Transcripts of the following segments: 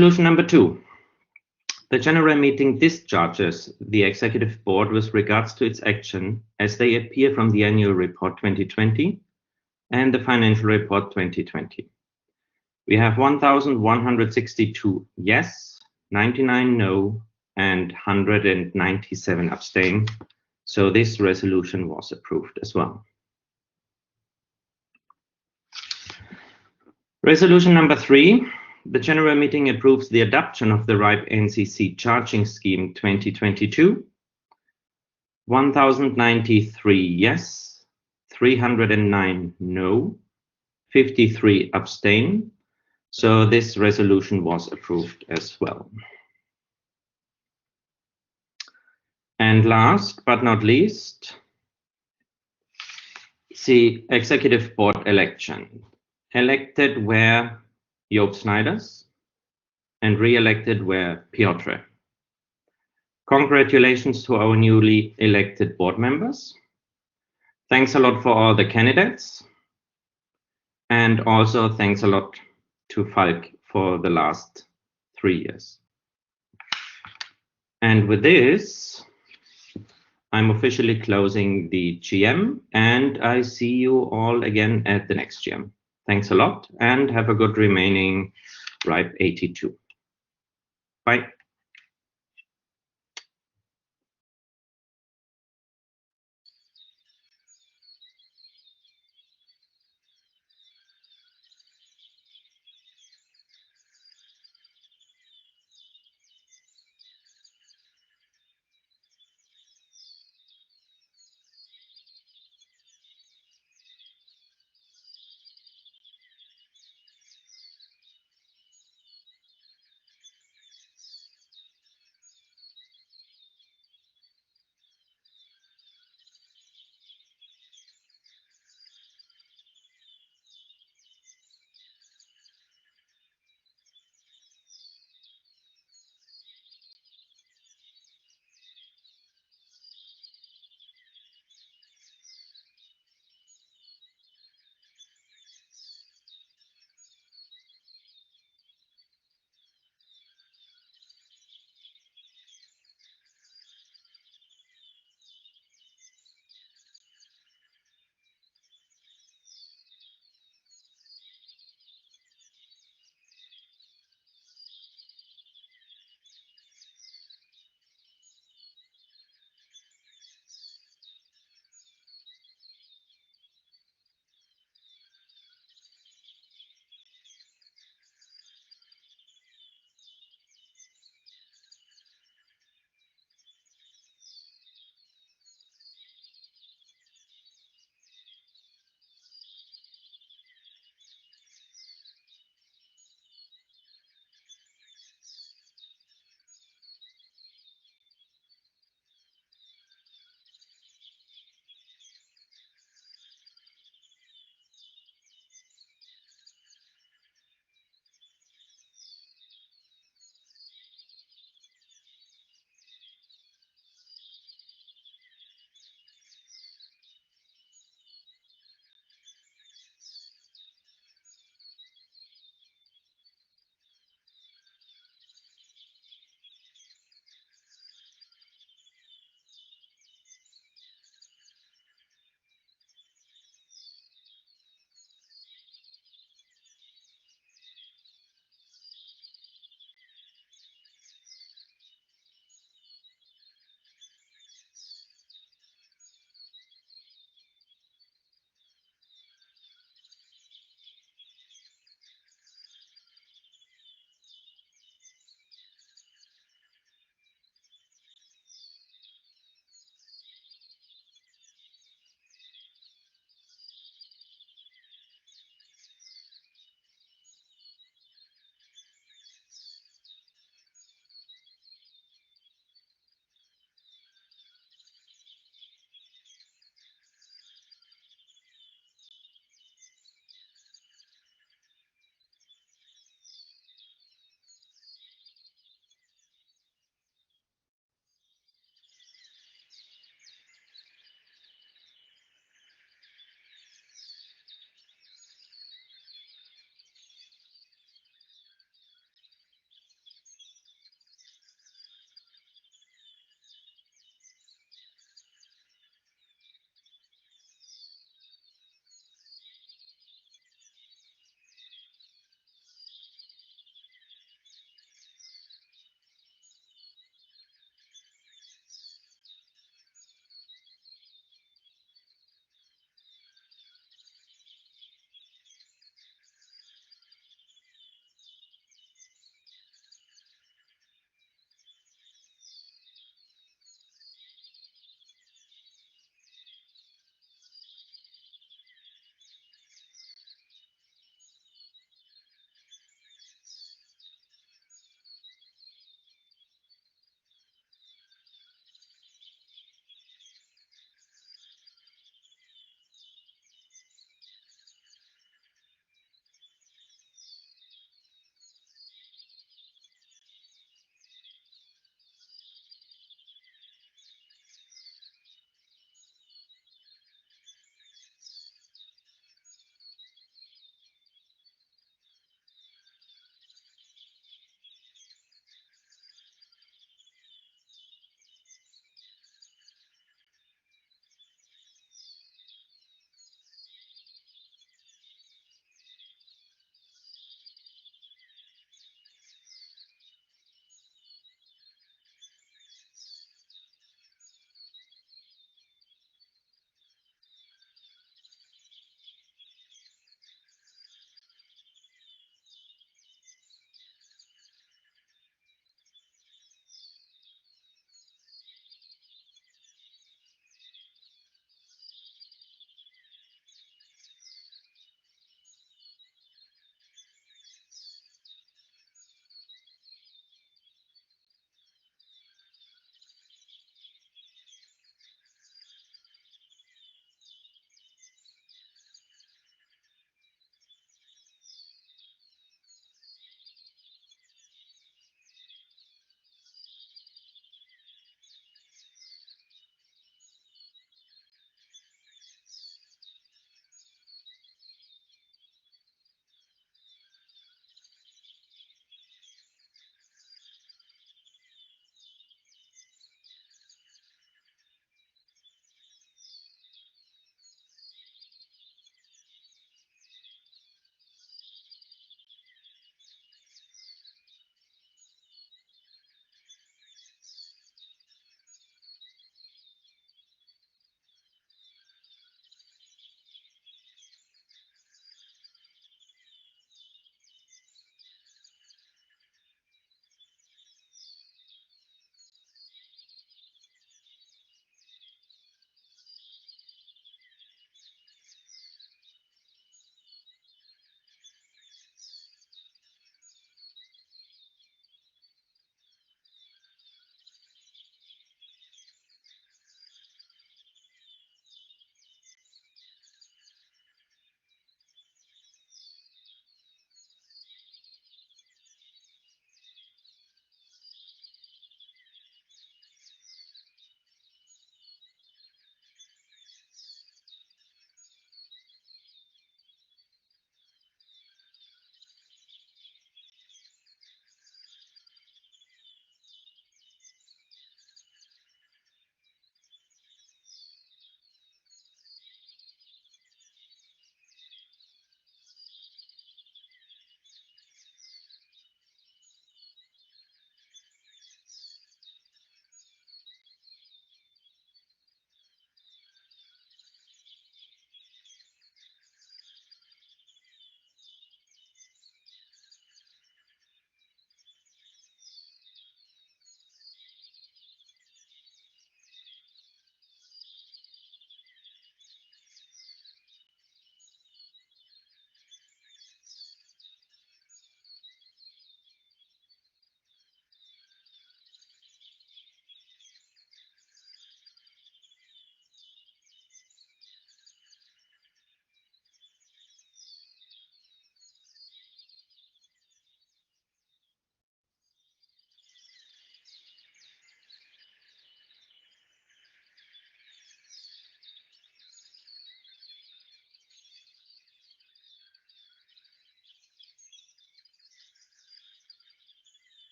Resolution number 2. The General Meeting discharges the Executive Board with regards to its action as they appear from the Annual Report 2020 and the Financial Report 2020. We have 1,162 yes, 99 no, and 197 abstain. So this resolution was approved as well. Resolution number 3. The General Meeting approves the adoption of the RIPE NCC Charging Scheme 2022. 1,093 yes, 309 no, 53 abstain. So this resolution was approved as well. And last but not least, the Executive Board election. Elected were Joop Snijders and re-elected were Piotr. Congratulations to our newly elected board members. Thanks a lot for all the candidates. And also thanks a lot to Falk for the last 3 years. And with this, I'm officially closing the GM, and I see you all again at the next GM. Thanks a lot and have a good remaining RIPE 82. Bye.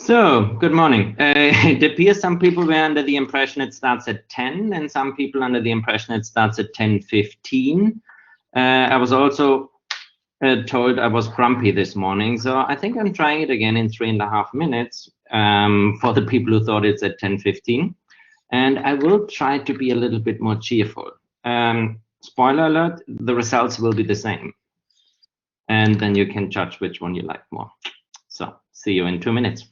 So, good morning. It appears some people were under the impression it starts at 10 and some people under the impression it starts at 10:15. I was also told I was grumpy this morning, so I think I'm trying it again in 3.5 minutes for the people who thought it's at 10:15. And I will try to be a little bit more cheerful. Spoiler alert, the results will be the same. And then you can judge which one you like more. So, see you in 2 minutes.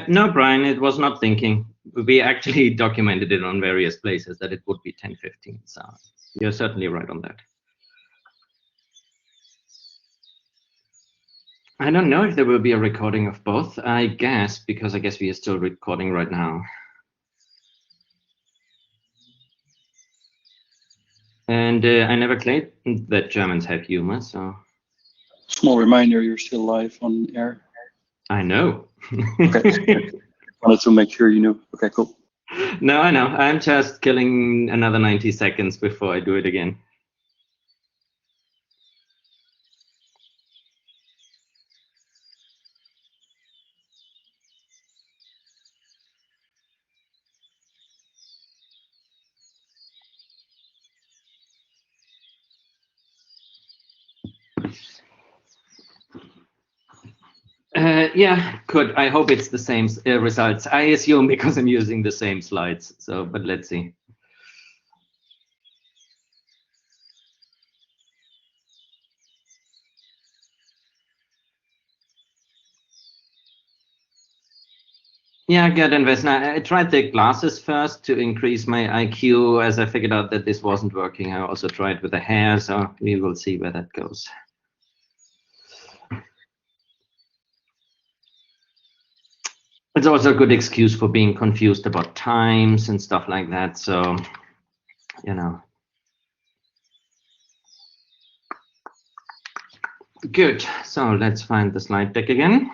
No, Brian, it was not thinking. We actually documented it on various places that it would be 10:15. So you're certainly right on that. I don't know if there will be a recording of both, I guess, because I guess we are still recording right now. And I never claimed that Germans have humor, so. Small reminder, you're still live on air. I know. Okay. Wanted to make sure you knew. Okay, cool. No, I know. I'm just killing another 90 seconds before I do it again. Yeah, good. I hope it's the same results. I assume because I'm using the same slides. So, but let's see. Yeah, good, and Vesna. I tried the glasses first to increase my IQ as I figured out that this wasn't working. I also tried with the hair, so we will see where that goes. It's also a good excuse for being confused about times and stuff like that. So, you know. Good. So let's find the slide deck again.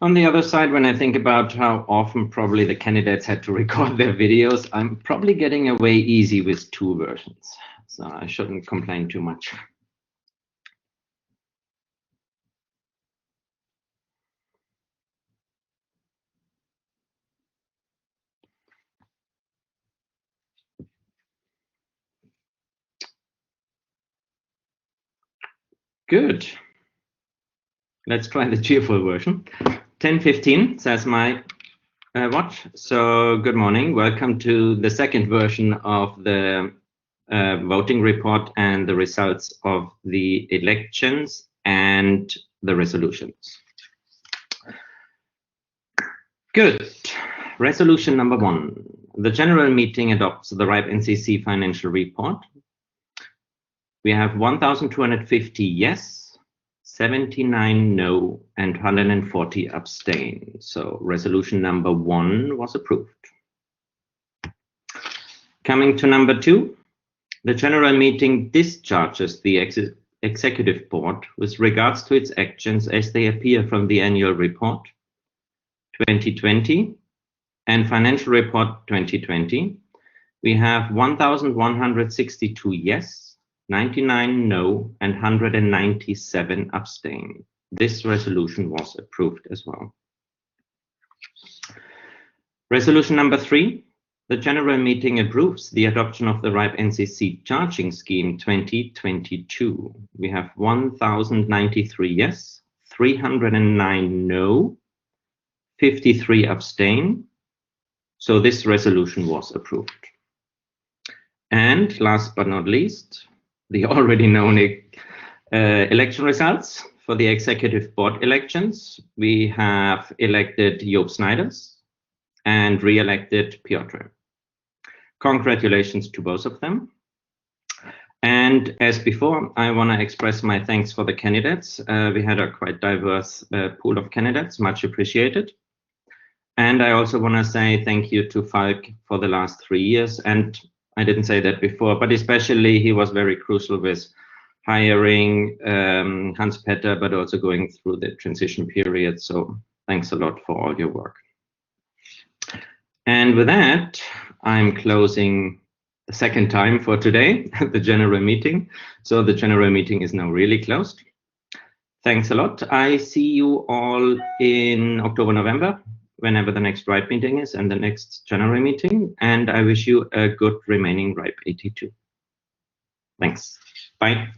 On the other side, when I think about how often probably the candidates had to record their videos, I'm probably getting away easy with 2 versions. So I shouldn't complain too much. Good. Let's try the cheerful version. 10:15 says my watch. So good morning. Welcome to the second version of the voting report and the results of the elections and the resolutions. Good. Resolution number 1. The general meeting adopts the RIPE NCC financial report. We have 1,250 yes, 79 no, and 140 abstain. So resolution number 1 was approved. Coming to number 2, the general meeting discharges the executive board with regards to its actions as they appear from the annual report 2020 and financial report 2020. We have 1,162 yes, 99 no, and 197 abstain. This resolution was approved as well. Resolution number 3, The General Meeting approves the adoption of the RIPE NCC Charging Scheme 2022. We have 1,093 yes, 309 no, 53 abstain. So this resolution was approved. And last but not least, the already known election results for the Executive Board elections. We have elected Joop Snijders and re-elected Piotr. Congratulations to both of them. And as before, I want to express my thanks for the candidates. We had a quite diverse pool of candidates, much appreciated. And I also want to say thank you to Falk for the last 3 years. And I didn't say that before, but especially he was very crucial with hiring Hans-Peter, but also going through the transition period. So thanks a lot for all your work. And with that, I'm closing the second time for today, the general meeting. So the general meeting is now really closed. Thanks a lot. I see you all in October, November, whenever the next RIPE meeting is and the next general meeting. And I wish you a good remaining RIPE 82. Thanks. Bye.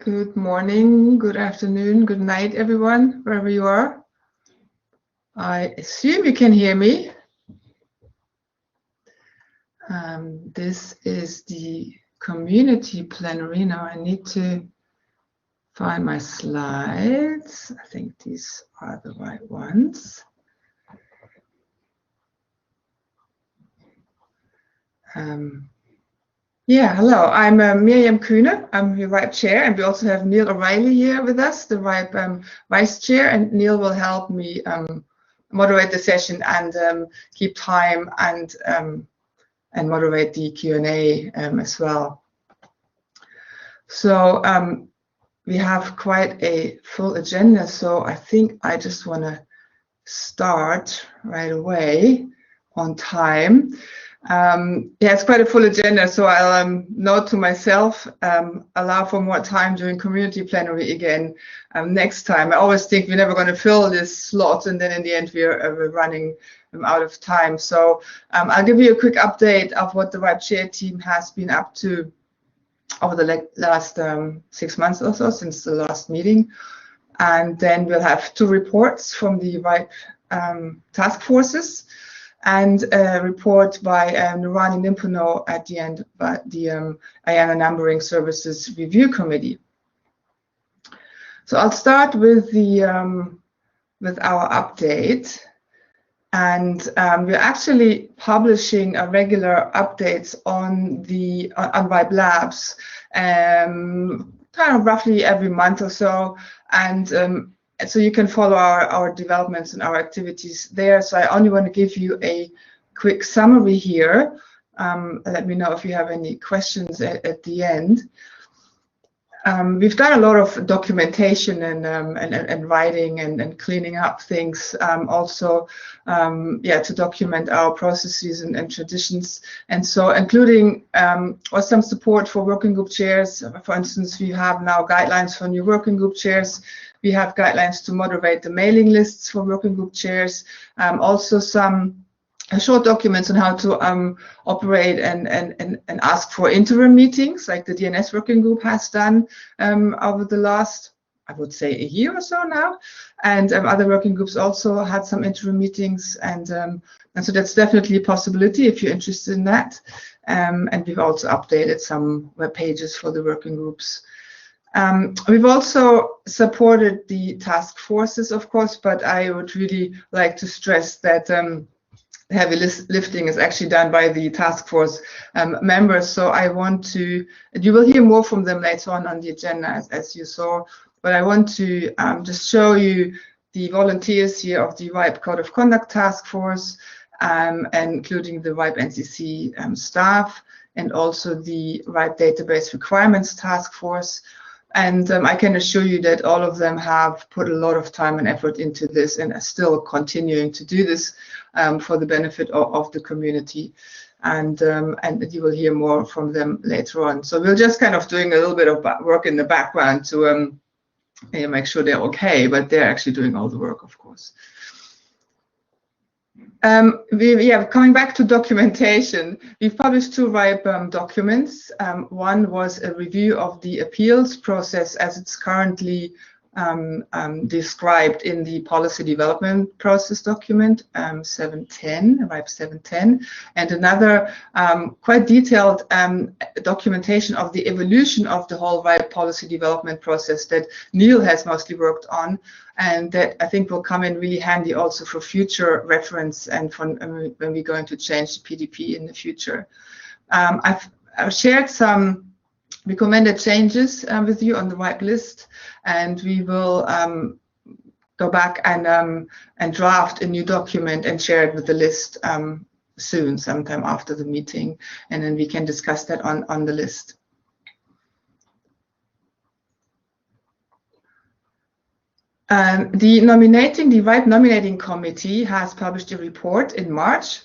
Good morning, good afternoon, good night, everyone, wherever you are. I assume you can hear me. This is the community plenary. Now I need to find my slides. I think these are the right ones. Yeah, hello, I'm Mirjam Kuhne. I'm the VIPE chair, and we also have Neil O'Reilly here with us, the VIPE vice chair, and Neil will help me moderate the session and keep time and moderate the Q&A as well. So we have quite a full agenda, so I think I just want to start right away on time. Yeah, it's quite a full agenda, so I'll note to myself, allow for more time during community plenary again next time. I always think we're never going to fill this slot, and then in the end we're running out of time. So I'll give you a quick update of what the VIPE chair team has been up to over the last 6 months or so, since the last meeting. And then we'll have 2 reports from the VIPE task forces, and a report by Nurani Nimpuno at the end, by the Ayanna Numbering Services Review Committee. So I'll start with the with our update, and we're actually publishing a regular updates on the on VIPE Labs, kind of roughly every month or so, and so you can follow our developments and our activities there. So I only want to give you a quick summary here. Let me know if you have any questions at the end. We've done a lot of documentation and writing and cleaning up things, also yeah, to document our processes and traditions, and so including or some support for working group chairs. For instance, we have now guidelines for new working group chairs. We have guidelines to moderate the mailing lists for working group chairs. Also some short documents on how to operate and ask for interim meetings, like the DNS working group has done over the last, I would say, a year or so now. And other working groups also had some interim meetings, and so that's definitely a possibility if you're interested in that. And we've also updated some web pages for the working groups. We've also supported the task forces, of course, but I would really like to stress that heavy lifting is actually done by the task force members. So I want to, you will hear more from them later on the agenda, as you saw, but I want to just show you the volunteers here of the VIPE Code of Conduct Task Force, and including the VIPE NCC staff, and also the VIPE Database Requirements Task Force. And I can assure you that all of them have put a lot of time and effort into this, and are still continuing to do this for the benefit of the community. And you will hear more from them later on. So we're just kind of doing a little bit of work in the background to make sure they're okay, but they're actually doing all the work, of course. Yeah, coming back to documentation, we've published 2 VIPE documents. One was a review of the appeals process as it's currently described in the policy development process document 710, VIPE 710, and another quite detailed documentation of the evolution of the whole VIPE policy development process that Neil has mostly worked on, and that I think will come in really handy also for future reference and for when we're going to change the PDP in the future. I've shared some recommended changes with you on the VIPE list, and we will go back and draft a new document and share it with the list soon, sometime after the meeting, and then we can discuss that on the list. The VIPE nominating committee has published a report in March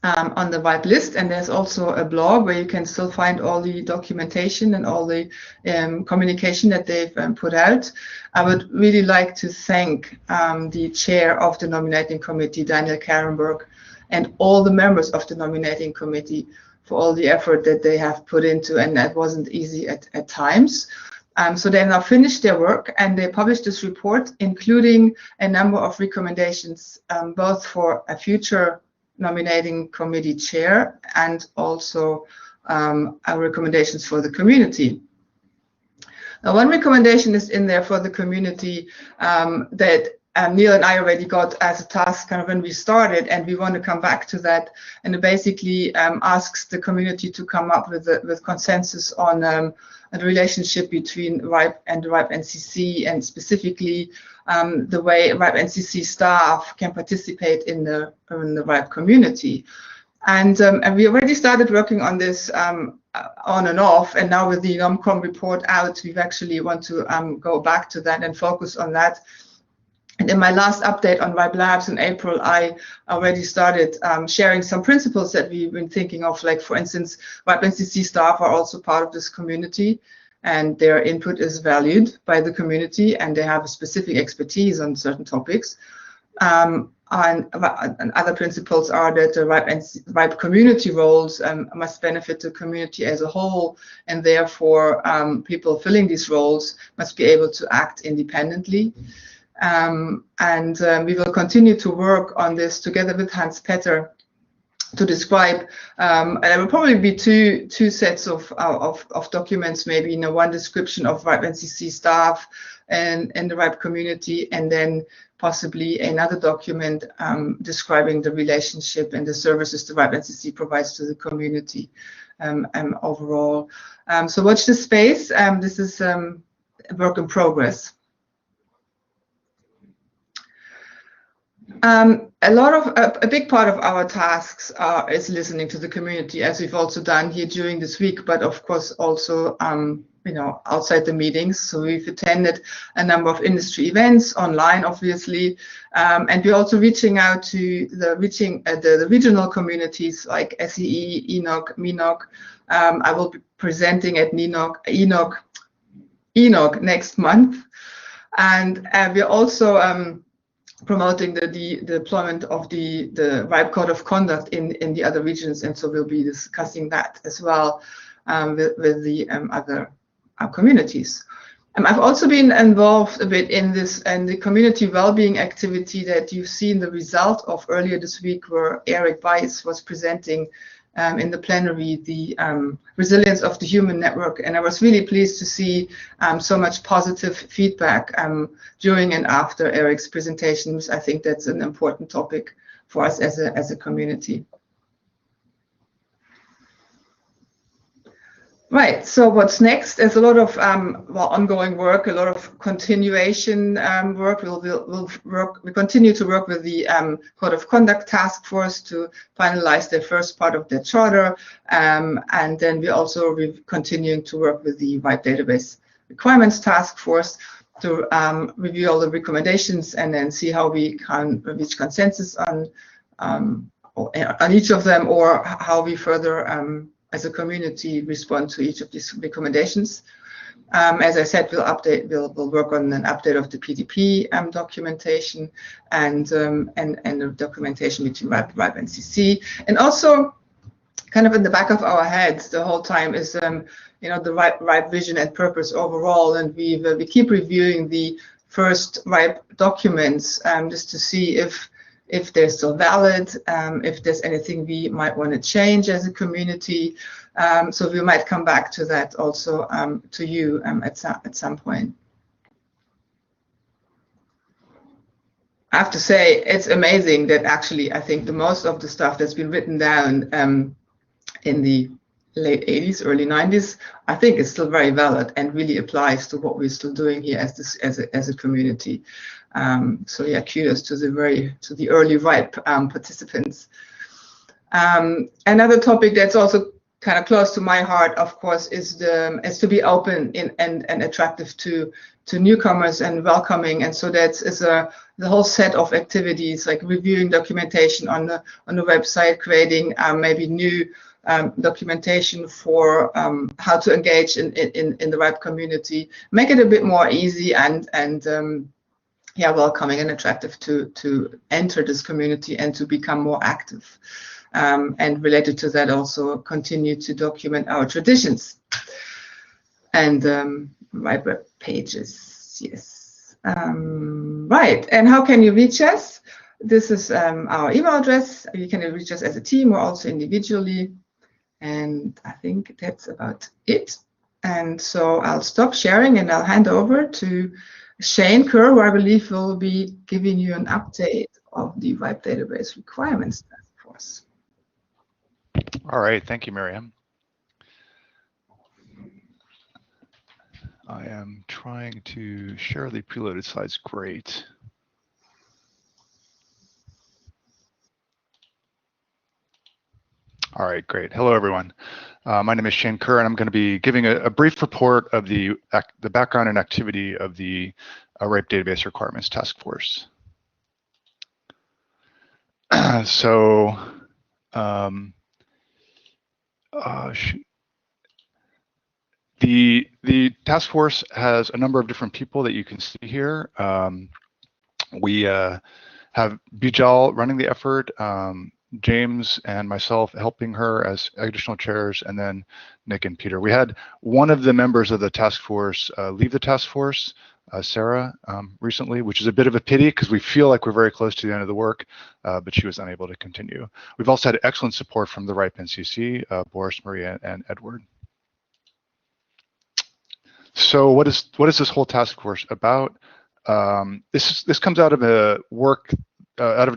on the VIPE list, and there's also a blog where you can still find all the documentation and all the communication that they've put out. I would really like to thank the chair of the nominating committee, Daniel Karenberg, and all the members of the nominating committee for all the effort that they have put into, and that wasn't easy at times. So they have now finished their work and they published this report, including a number of recommendations, both for a future nominating committee chair and also our recommendations for the community. Now, one recommendation is in there for the community that Neil and I already got as a task kind of when we started, and we want to come back to that. And it basically asks the community to come up with consensus on the relationship between RIPE and the RIPE NCC, and specifically the way RIPE NCC staff can participate in the RIPE community. And we already started working on this on and off, and now with the NOMCOM report out, we've actually want to go back to that and focus on that. And in my last update on RIPE Labs in April, I already started sharing some principles that we've been thinking of, like, for instance, RIPE NCC staff are also part of this community, and their input is valued by the community, and they have a specific expertise on certain topics. And other principles are that the RIPE community roles must benefit the community as a whole, and therefore people filling these roles must be able to act independently. We will continue to work on this together with Hans Petter to describe, and there will probably be two sets of documents, maybe, one description of RIPE NCC staff and the RIPE community, and then possibly another document describing the relationship and the services the RIPE NCC provides to the community overall. So watch this space. This is a work in progress. A big part of our tasks is listening to the community, as we've also done here during this week, but of course also outside the meetings. So we've attended a number of industry events online, obviously, and we're also reaching out to the regional communities like SEE, ENOC, MINOC. I will be presenting at ENOC next month, and we're also promoting the deployment of the RIPE Code of Conduct in the other regions, and so we'll be discussing that as well with the other communities. I've also been involved a bit in the community well-being activity that you've seen the result of earlier this week, where Eric Weiss was presenting in the plenary the resilience of the human network, and I was really pleased to see so much positive feedback during and after Eric's presentations. I think that's an important topic for us as a community. Right, so what's next? There's a lot of ongoing work, a lot of continuation work. We'll continue to work with the Code of Conduct Task Force to finalize the first part of the charter, and then we're also continuing to work with the RIPE Database Requirements Task Force to review all the recommendations and then see how we can reach consensus on each of them, or how we further as a community respond to each of these recommendations. As I said, we'll work on an update of the PDP documentation and the documentation between RIPE and NCC. And also, kind of in the back of our heads the whole time is the RIPE vision and purpose overall, and we keep reviewing the first RIPE documents just to see if they're still valid, if there's anything we might want to change as a community. So we might come back to that also to you at some point. I have to say, it's amazing that actually I think the most of the stuff that's been written down in the late 80s, early 90s, I think is still very valid and really applies to what we're still doing here as a community. So yeah, kudos to the early RIPE participants. Another topic that's also kind of close to my heart, of course, is to be open and attractive to newcomers and welcoming. And so that's the whole set of activities, like reviewing documentation on the website, creating maybe new documentation for how to engage in the RIPE community, make it a bit more easy and welcoming and attractive to enter this community and to become more active. And related to that, also continue to document our traditions. And right web pages. Yes. Right. And how can you reach us? This is our email address. You can reach us as a team or also individually. And I think that's about it. And so I'll stop sharing and I'll hand over to Shane Kerr, who I believe will be giving you an update of the Web Database Requirements Task Force. All right, thank you, Miriam. I am trying to share the preloaded slides. Great. All right, great. Hello, everyone. My name is Shane Kerr, and I'm going to be giving a brief report of the background and activity of the RIPE Database Requirements Task Force. So, the task force has a number of different people that you can see here. We have Bijal running the effort, James and myself helping her as additional chairs, and then Nick and Peter. We had one of the members of the task force leave the task force, Sarah, recently, which is a bit of a pity because we feel like we're very close to the end of the work, but she was unable to continue. We've also had excellent support from the RIPE NCC, Boris, Maria, and Edward. So what is this whole task force about? This comes out of a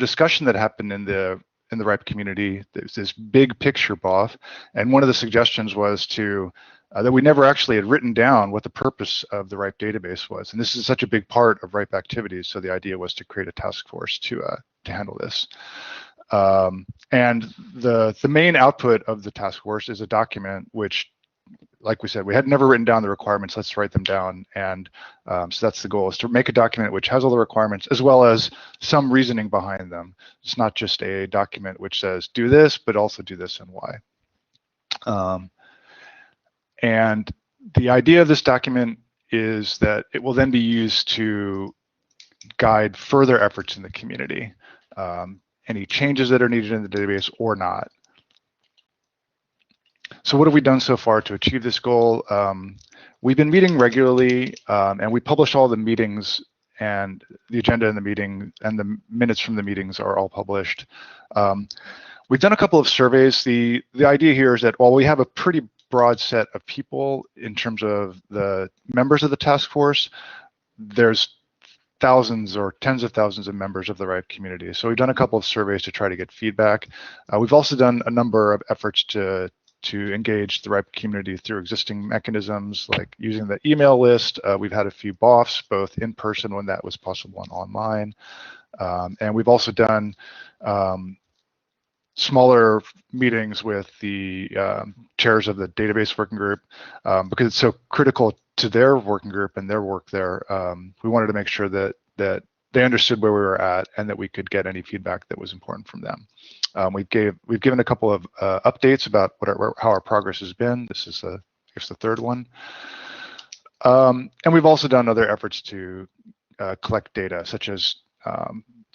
discussion that happened in the RIPE community. There's this big picture BOF, and one of the suggestions was that we never actually had written down what the purpose of the RIPE database was, and this is such a big part of RIPE activities. So the idea was to create a task force to handle this. And the main output of the task force is a document which, like we said, we had never written down the requirements. Let's write them down. And so that's the goal, is to make a document which has all the requirements as well as some reasoning behind them. It's not just a document which says do this, but also do this and why. And the idea of this document is that it will then be used to guide further efforts in the community, any changes that are needed in the database or not. So what have we done so far to achieve this goal? We've been meeting regularly, and we publish all the meetings, and the agenda in the meeting and the minutes from the meetings are all published. We've done a couple of surveys. The idea here is that while we have a pretty broad set of people in terms of the members of the task force, there's thousands or tens of thousands of members of the RIPE community. So we've done a couple of surveys to try to get feedback. We've also done a number of efforts to engage the RIPE community through existing mechanisms like using the email list. We've had a few BOFs, both in person when that was possible and online. And we've also done smaller meetings with the chairs of the database working group because it's so critical to their working group and their work there. We wanted to make sure that they understood where we were at and that we could get any feedback that was important from them. We've given a couple of updates about how our progress has been. This is I guess the third one. And we've also done other efforts to collect data, such as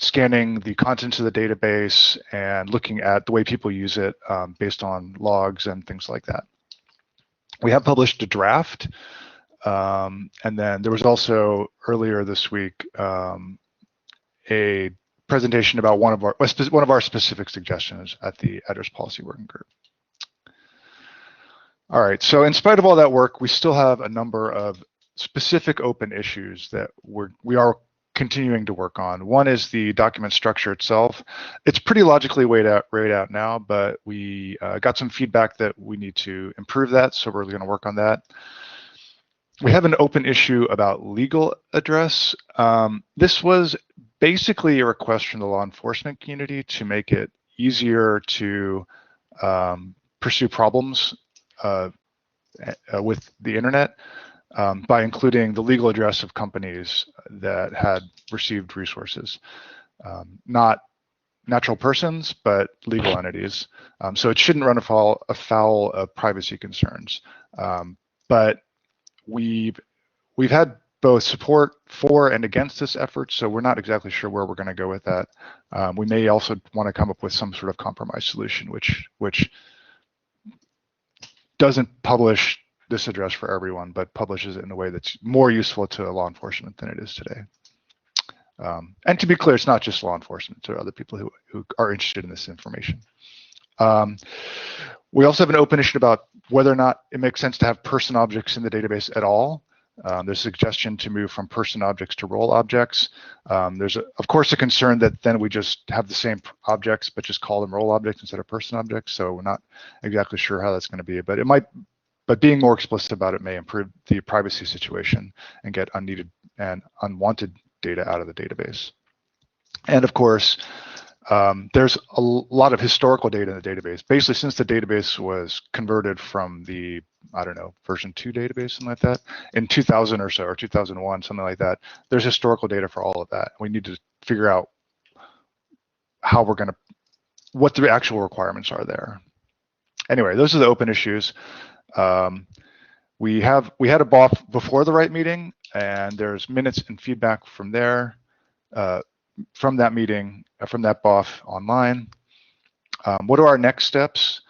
scanning the contents of the database and looking at the way people use it based on logs and things like that. We have published a draft, and then there was also earlier this week a presentation about one of our specific suggestions at the Address Policy Working Group. All right, so in spite of all that work, we still have a number of specific open issues that we are continuing to work on. One is the document structure itself. It's pretty logically laid out now, but we got some feedback that we need to improve that, so we're going to work on that. We have an open issue about legal address. This was basically a request from the law enforcement community to make it easier to pursue problems with the internet by including the legal address of companies that had received resources, not natural persons, but legal entities. So it shouldn't run afoul of privacy concerns. But we've had both support for and against this effort, so we're not exactly sure where we're going to go with that. We may also want to come up with some sort of compromise solution, which doesn't publish this address for everyone, but publishes it in a way that's more useful to law enforcement than it is today. And to be clear, it's not just law enforcement, there are other people who are interested in this information. We also have an open issue about whether or not it makes sense to have person objects in the database at all. There's a suggestion to move from person objects to role objects. There's, of course, a concern that then we just have the same objects, but just call them role objects instead of person objects. So we're not exactly sure how that's going to be, but it might. But being more explicit about it may improve the privacy situation and get unneeded and unwanted data out of the database. And of course, there's a lot of historical data in the database. Basically, since the database was converted from the, I don't know, version 2 database, something like that, in 2000 or so, or 2001, something like that, there's historical data for all of that. We need to figure out how we're going to, what the actual requirements are there. Anyway, those are the open issues. We had a BOF before the RIPE meeting, and there's minutes and feedback from there, from that meeting, from that BOF online. What are our next steps?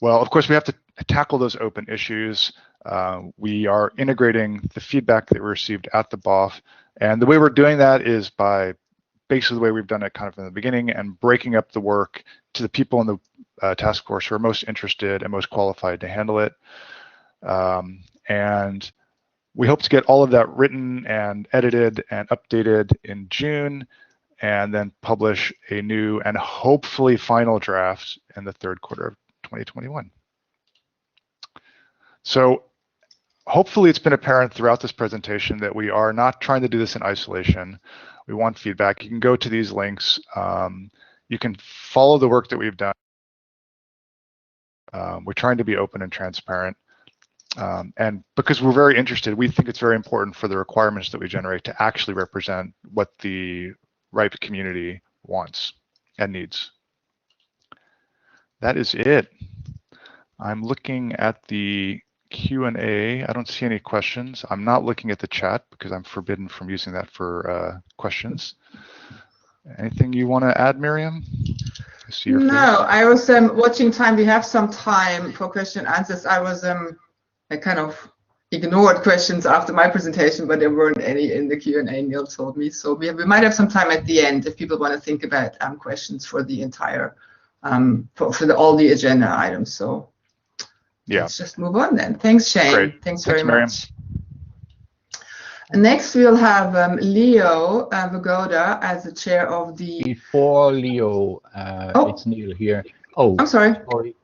Well, of course, we have to tackle those open issues. We are integrating the feedback that we received at the BOF, and the way we're doing that is by basically the way we've done it kind of in the beginning and breaking up the work to the people in the task force who are most interested and most qualified to handle it. And we hope to get all of that written and edited and updated in June, and then publish a new and hopefully final draft in the third quarter of 2021. So hopefully it's been apparent throughout this presentation that we are not trying to do this in isolation. We want feedback. You can go to these links. You can follow the work that we've done. We're trying to be open and transparent. And because we're very interested, we think it's very important for the requirements that we generate to actually represent what the RIPE community wants and needs. That is it. I'm looking at the Q&A. I don't see any questions. I'm not looking at the chat because I'm forbidden from using that for questions. Anything you want to add, Miriam? I see your face. I was watching time. We have some time for question and answers. I kind of ignored questions after my presentation, but there weren't any in the Q&A, Neil told me. So we might have some time at the end if people want to think about questions for the entire, for all the agenda items. So yeah, let's just move on then. Thanks, Shane. Great. Thanks very much. And next we'll have Leo Vagoda as the chair of the... Before Leo, it's Neil here. Oh, I'm sorry.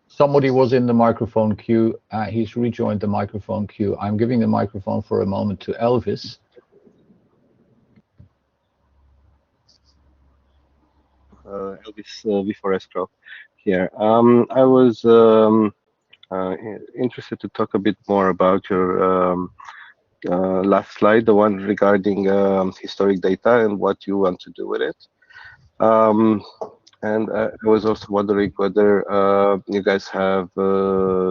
Somebody was in the microphone queue. He's rejoined the microphone queue. I'm giving the microphone for a moment to Elvis. Elvis before escrow here. I was interested to talk a bit more about your last slide, the one regarding historic data and what you want to do with it. And I was also wondering whether you guys have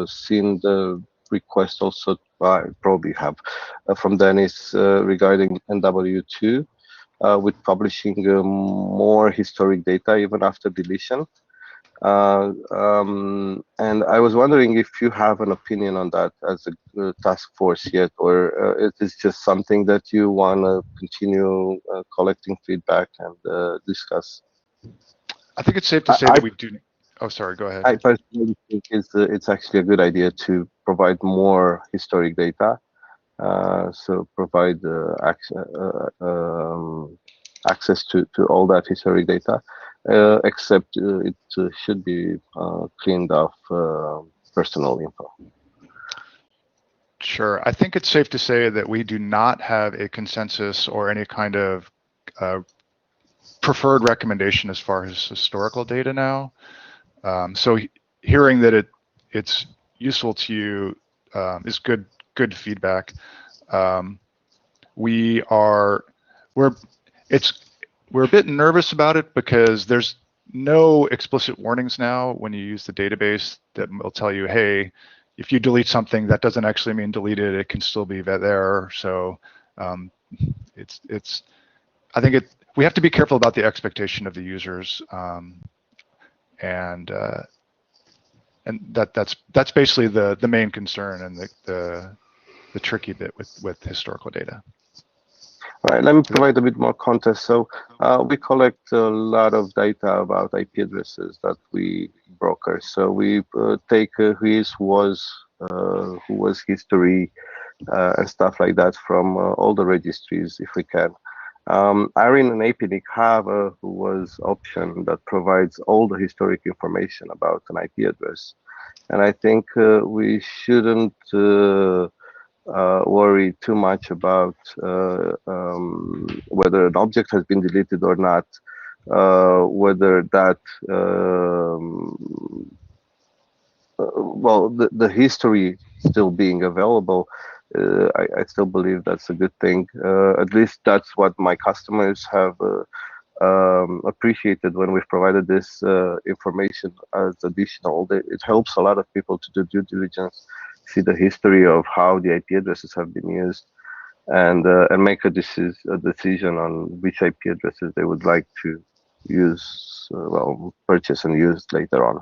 seen the request also, I probably have, from Dennis regarding NW2 with publishing more historic data even after deletion. And I was wondering if you have an opinion on that as a task force yet, or is this just something that you want to continue collecting feedback and discuss? I think it's safe to say that we do. Oh, sorry, go ahead. I personally think it's actually a good idea to provide more historic data. So provide access to all that historic data, except it should be cleaned off personal info. Sure. I think it's safe to say that we do not have a consensus or any kind of preferred recommendation as far as historical data now. So hearing that it's useful to you is good feedback. We're a bit nervous about it because there's no explicit warnings now when you use the database that will tell you, hey, if you delete something, that doesn't actually mean deleted. It can still be there. So I think we have to be careful about the expectation of the users, and And that's basically the main concern and the tricky bit with historical data. All right, let me provide a bit more context. So we collect a lot of data about IP addresses that we broker. So we take who was history and stuff like that from all the registries if we can. IRIN and APNIC have a who was option that provides all the historic information about an IP address. And I think we shouldn't worry too much about whether an object has been deleted or not, whether that, well, the history still being available, I still believe that's a good thing. At least that's what my customers have appreciated when we've provided this information as additional. It helps a lot of people to do due diligence, see the history of how the IP addresses have been used, and make a decision on which IP addresses they would like to use, well, purchase and use later on.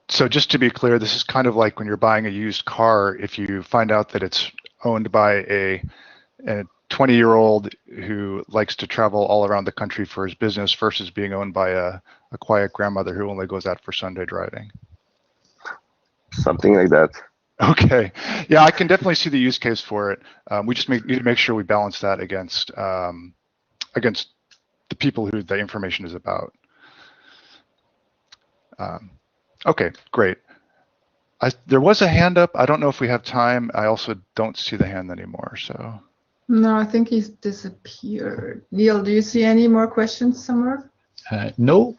So just to be clear, this is kind of like when you're buying a used car. If you find out that it's owned by a 20-year-old who likes to travel all around the country for his business versus being owned by a quiet grandmother who only goes out for Sunday driving. Something like that. Okay. Yeah, I can definitely see the use case for it. We just need to make sure we balance that against the people who the information is about. Okay, great. There was a hand up. I don't know if we have time. I also don't see the hand anymore. So. No, I think he's disappeared. Neil, do you see any more questions somewhere? No,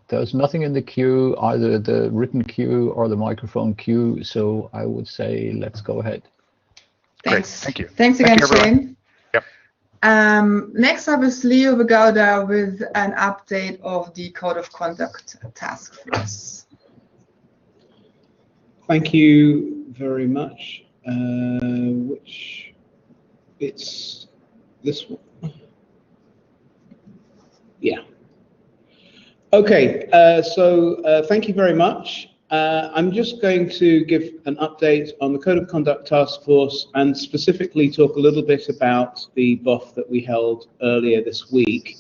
there's nothing in the queue, either the written queue or the microphone queue. So I would say let's go ahead. Thanks. Great. Thank you. Thanks again, Shane. Yep. Next up is Leo Vigauda with an update of the Code of Conduct Task Force. Thank you very much. It's this one. Yeah. Okay, so thank you very much. I'm just going to give an update on the Code of Conduct Task Force and specifically talk a little bit about the BOF that we held earlier this week.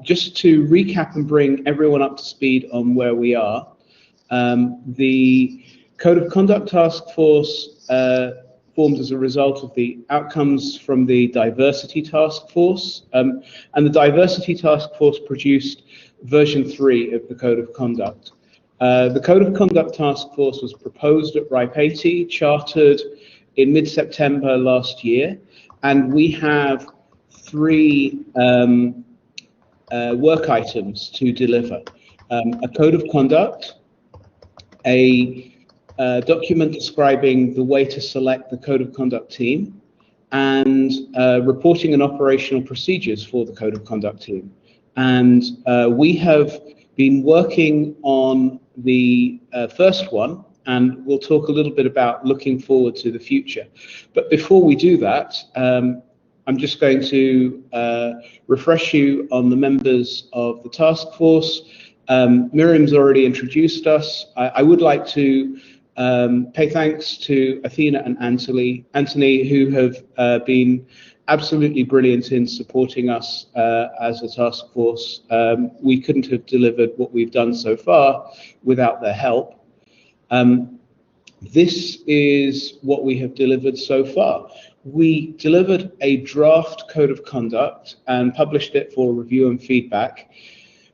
Just to recap and bring everyone up to speed on where we are, the Code of Conduct Task Force formed as a result of the outcomes from the Diversity Task Force, and the Diversity Task Force produced version 3 of the Code of Conduct. The Code of Conduct Task Force was proposed at RIPE 80, chartered in mid-September last year, and we have 3 work items to deliver. A Code of Conduct, a document describing the way to select the Code of Conduct team, and reporting and operational procedures for the Code of Conduct team. And we have been working on the first one, and we'll talk a little bit about looking forward to the future. But before we do that, I'm just going to refresh you on the members of the task force. Miriam's already introduced us. I would like to pay thanks to Athena and Anthony, who have been absolutely brilliant in supporting us as a task force. We couldn't have delivered what we've done so far without their help. This is what we have delivered so far. We delivered a draft Code of Conduct and published it for review and feedback.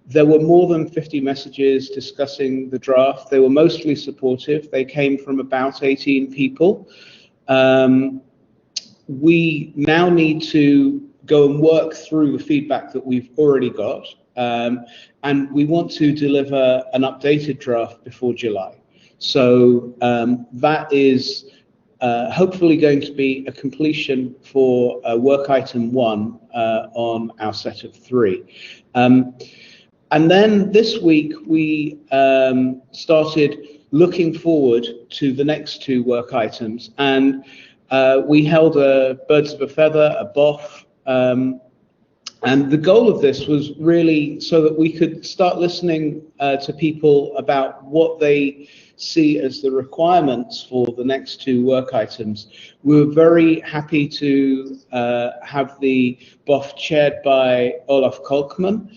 There were more than 50 messages discussing the draft. They were mostly supportive. They came from about 18 people. We now need to go and work through the feedback that we've already got, and we want to deliver an updated draft before July. So that is hopefully going to be a completion for work item 1 on our set of 3. And then this week we started looking forward to the next 2 work items, and we held a birds of a feather, a BOF, And the goal of this was really so that we could start listening to people about what they see as the requirements for the next two work items. We were very happy to have the BOF chaired by Olaf Kolkman.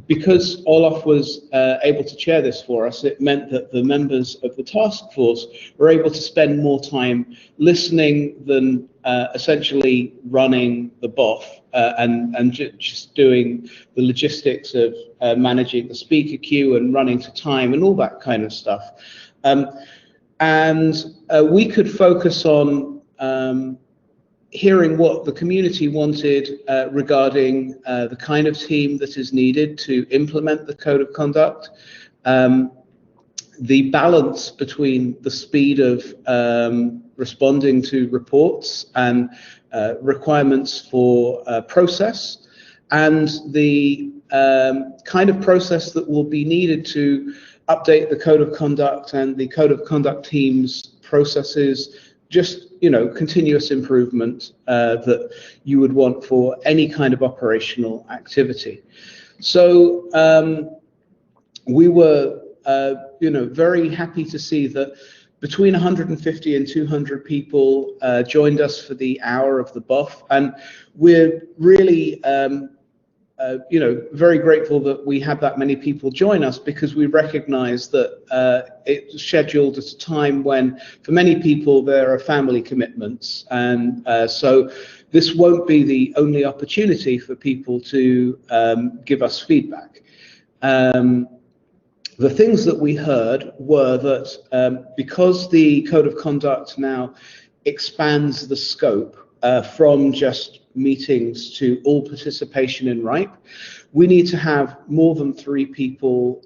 Because Olaf was able to chair this for us, it meant that the members of the task force were able to spend more time listening than essentially running the BOF and just doing the logistics of managing the speaker queue and running to time and all that kind of stuff. And we could focus on hearing what the community wanted regarding the kind of team that is needed to implement the code of conduct, the balance between the speed of responding to reports and requirements for process, and the kind of process that will be needed to update the code of conduct and the code of conduct team's processes, just continuous improvement that you would want for any kind of operational activity. So we were very happy to see that between 150 and 200 people joined us for the hour of the BOF, and we're really very grateful that we had that many people join us, because we recognize that it's scheduled at a time when for many people there are family commitments, and so this won't be the only opportunity for people to give us feedback. The things that we heard were that because the code of conduct now expands the scope from just meetings to all participation in RIPE, we need to have more than 3 people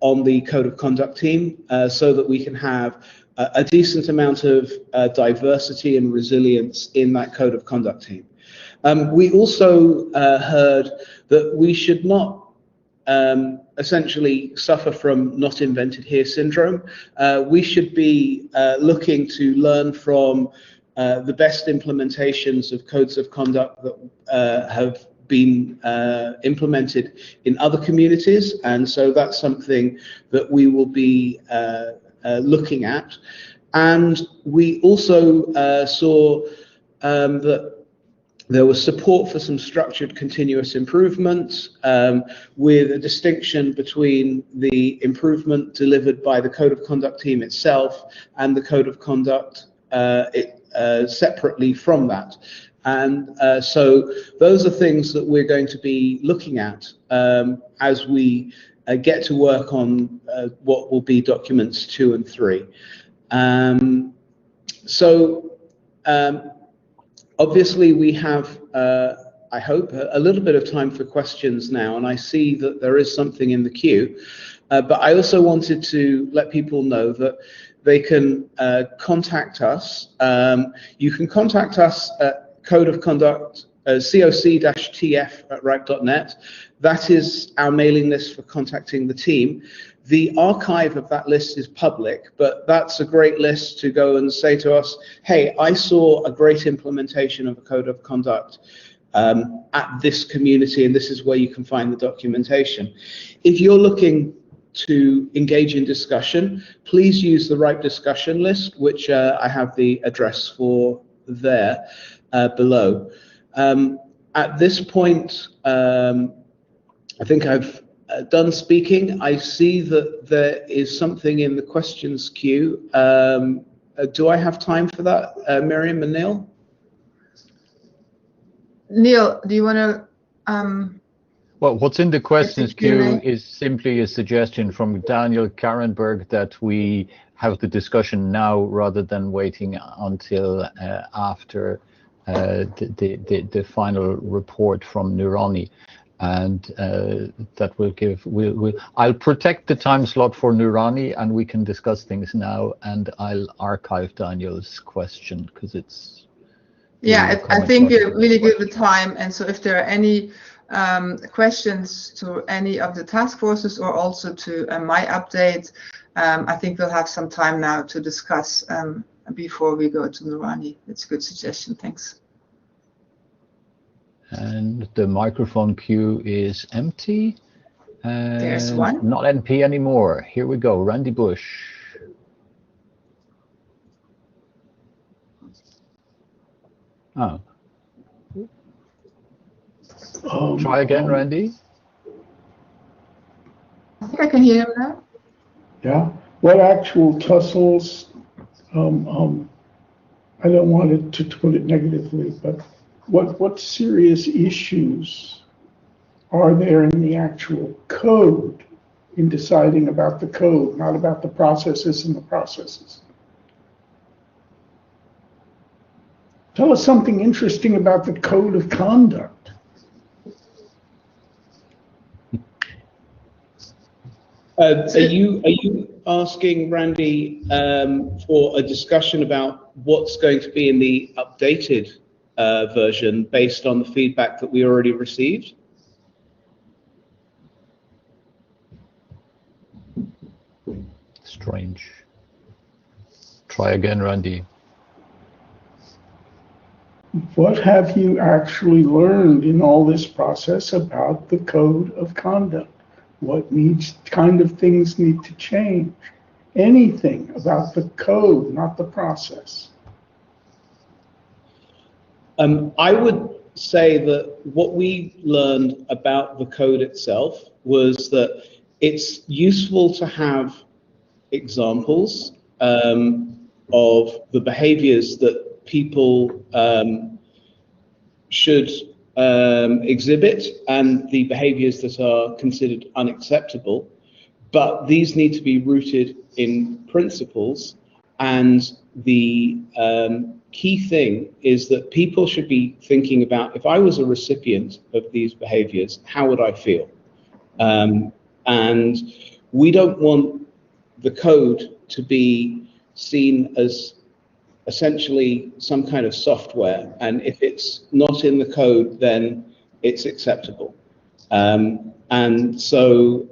on the code of conduct team so that we can have a decent amount of diversity and resilience in that code of conduct team. We also heard that we should not essentially suffer from not invented here syndrome. We should be looking to learn from the best implementations of codes of conduct that have been implemented in other communities, and so that's something that we will be looking at. And we also saw that there was support for some structured continuous improvement, with a distinction between the improvement delivered by the code of conduct team itself and the code of conduct separately from that. And so those are things that we're going to be looking at as we get to work on what will be documents 2 and 3. Obviously we have, I hope, a little bit of time for questions now, and I see that there is something in the queue, but I also wanted to let people know that they can contact us. You can contact us at code of conduct, coc-tf@ripe.net. That is our mailing list for contacting the team. The archive of that list is public, but that's a great list to go and say to us, hey, I saw a great implementation of a code of conduct at this community, and this is where you can find the documentation. If you're looking to engage in discussion, please use the RIPE discussion list, which I have the address for there below. At this point, I think I've done speaking. I see that there is something in the questions queue. Do I have time for that, Miriam and Neil? Neil, do you want to? Well, what's in the questions queue is simply a suggestion from Daniel Karenberg that we have the discussion now rather than waiting until after the final report from Nurani. And that will give, I'll protect the time slot for Nurani, and we can discuss things now, and I'll archive Daniel's question because it's... Yeah, I think you really give the time, and so if there are any questions to any of the task forces or also to my update, I think we'll have some time now to discuss before we go to Nurani. It's a good suggestion, thanks. And the microphone queue is empty. There's one. Not NP anymore. Here we go. Randy Bush. Oh. Try again, Randy. I think I can hear him now. Yeah. What actual tussles? I don't want it to put it negatively, but what serious issues are there in the actual code in deciding about the code, not about the processes and the processes? Tell us something interesting about the code of conduct. Are you asking, Randy, for a discussion about what's going to be in the updated version based on the feedback that we already received? Strange. Try again, Randy. What have you actually learned in all this process about the code of conduct? What kind of things need to change? Anything about the code, not the process. I would say that what we learned about the code itself was that it's useful to have examples of the behaviors that people should exhibit and the behaviors that are considered unacceptable, but these need to be rooted in principles. And the key thing is that people should be thinking about, if I was a recipient of these behaviors, how would I feel? And we don't want the code to be seen as essentially some kind of software, and if it's not in the code, then it's acceptable. And so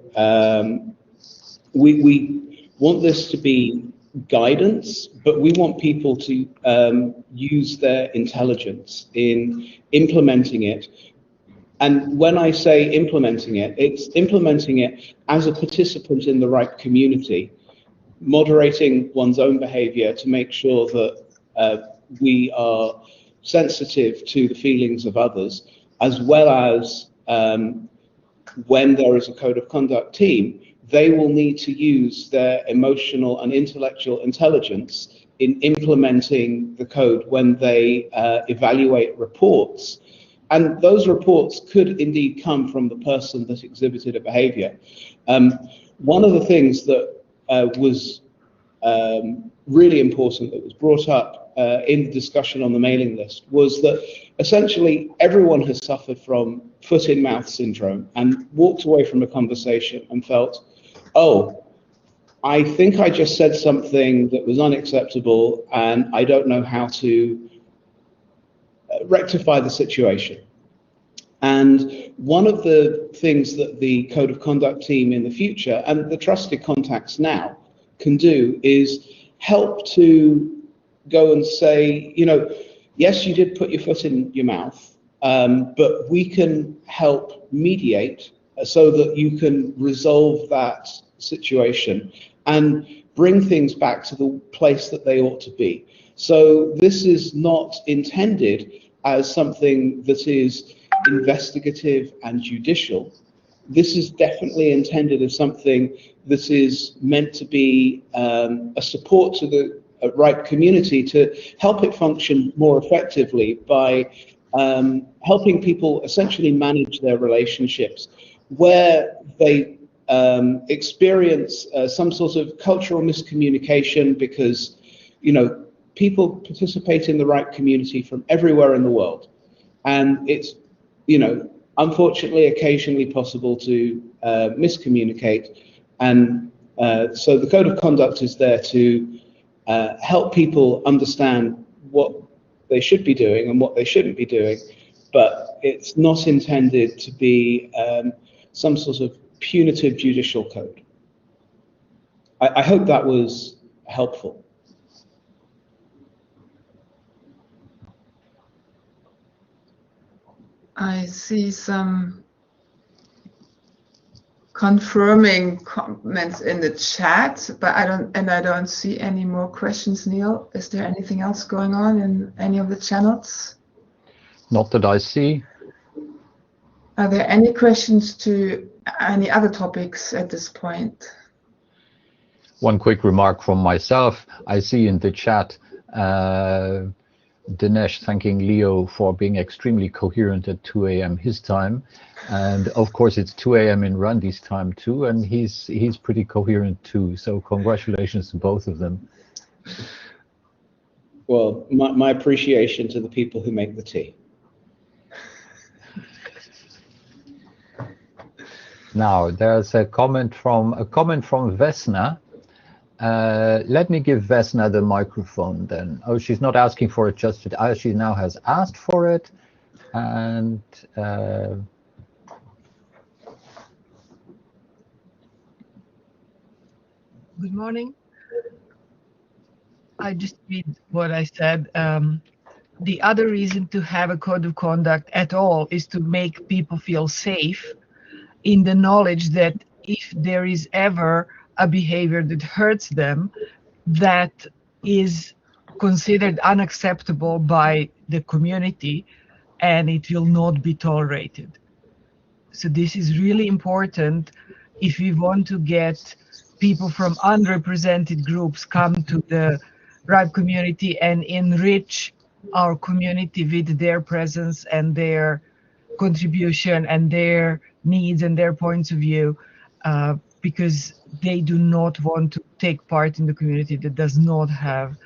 we want this to be guidance, but we want people to use their intelligence in implementing it. And when I say implementing it, it's implementing it as a participant in the right community, moderating one's own behavior to make sure that we are sensitive to the feelings of others, as well as when there is a code of conduct team, they will need to use their emotional and intellectual intelligence in implementing the code when they evaluate reports. And those reports could indeed come from the person that exhibited a behavior. One of the things that was really important that was brought up in the discussion on the mailing list was that essentially everyone has suffered from foot-in-mouth syndrome and walked away from a conversation and felt, oh, I think I just said something that was unacceptable and I don't know how to rectify the situation. And one of the things that the Code of Conduct team in the future and the trusted contacts now can do is help to go and say, you know, yes, you did put your foot in your mouth, but we can help mediate so that you can resolve that situation and bring things back to the place that they ought to be. So this is not intended as something that is investigative and judicial. This is definitely intended as something that is meant to be a support to the RIPE community to help it function more effectively by helping people essentially manage their relationships where they experience some sort of cultural miscommunication because, you know, people participate in the RIPE community from everywhere in the world. And it's, you know, unfortunately occasionally possible to miscommunicate. And so the Code of Conduct is there to help people understand what they should be doing and what they shouldn't be doing, but it's not intended to be some sort of punitive judicial code. I hope that was helpful. I see some confirming comments in the chat, but I don't see any more questions. Neil, is there anything else going on in any of the channels? Not that I see. Are there any questions to any other topics at this point? One quick remark from myself. I see in the chat Dinesh thanking Leo for being extremely coherent at 2 a.m. his time, and of course it's 2 a.m. in Randy's time too, and he's pretty coherent too. So congratulations to both of them. Well, my appreciation to the people who make the tea. Now there's a comment from Vesna. Let me give Vesna the microphone then. Oh, she's not asking for it just yet. She now has asked for it. And good morning. I just read what I said. The other reason to have a code of conduct at all is to make people feel safe in the knowledge that if there is ever a behavior that hurts them, that is considered unacceptable by the community and it will not be tolerated. So this is really important if we want to get people from unrepresented groups come to the RIPE community and enrich our community with their presence and their contribution and their needs and their points of view, because they do not want to take part in the community that does not have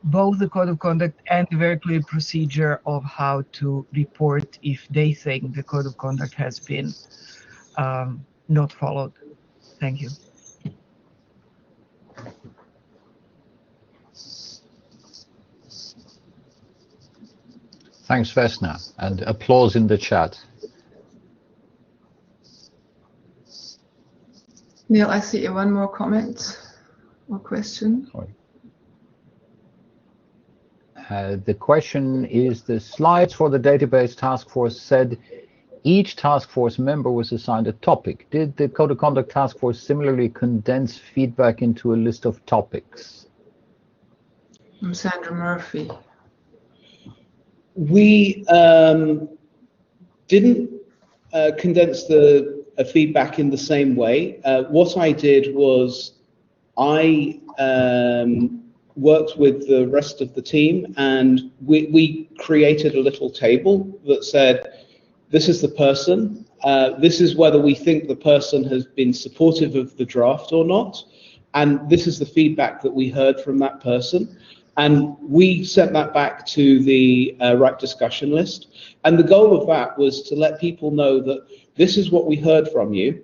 both the code of conduct and the very clear procedure of how to report if they think the code of conduct has been not followed. Thank you. thanks, Vesna, and applause in the chat. Neil, I see one more comment or question. The question is, the slides for the database task force said each task force member was assigned a topic. Did the Code of Conduct task force similarly condense feedback into a list of topics? Sandra Murphy. We didn't condense the feedback in the same way. What I did was I worked with the rest of the team, and we created a little table that said, this is the person, this is whether we think the person has been supportive of the draft or not, and this is the feedback that we heard from that person. And we sent that back to the RIPE discussion list. And the goal of that was to let people know that this is what we heard from you.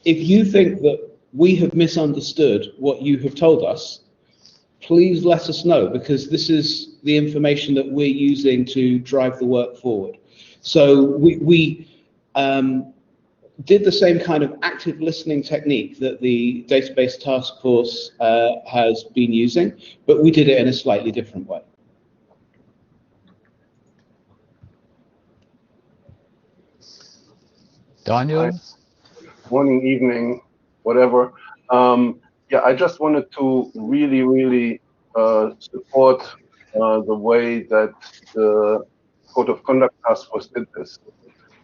If you think that we have misunderstood what you have told us, please let us know, because this is the information that we're using to drive the work forward. So we did the same kind of active listening technique that the database task force has been using, but we did it in a slightly different way. Daniel? Morning, evening, whatever. Yeah, I just wanted to really support the way that the Code of Conduct Task Force did this.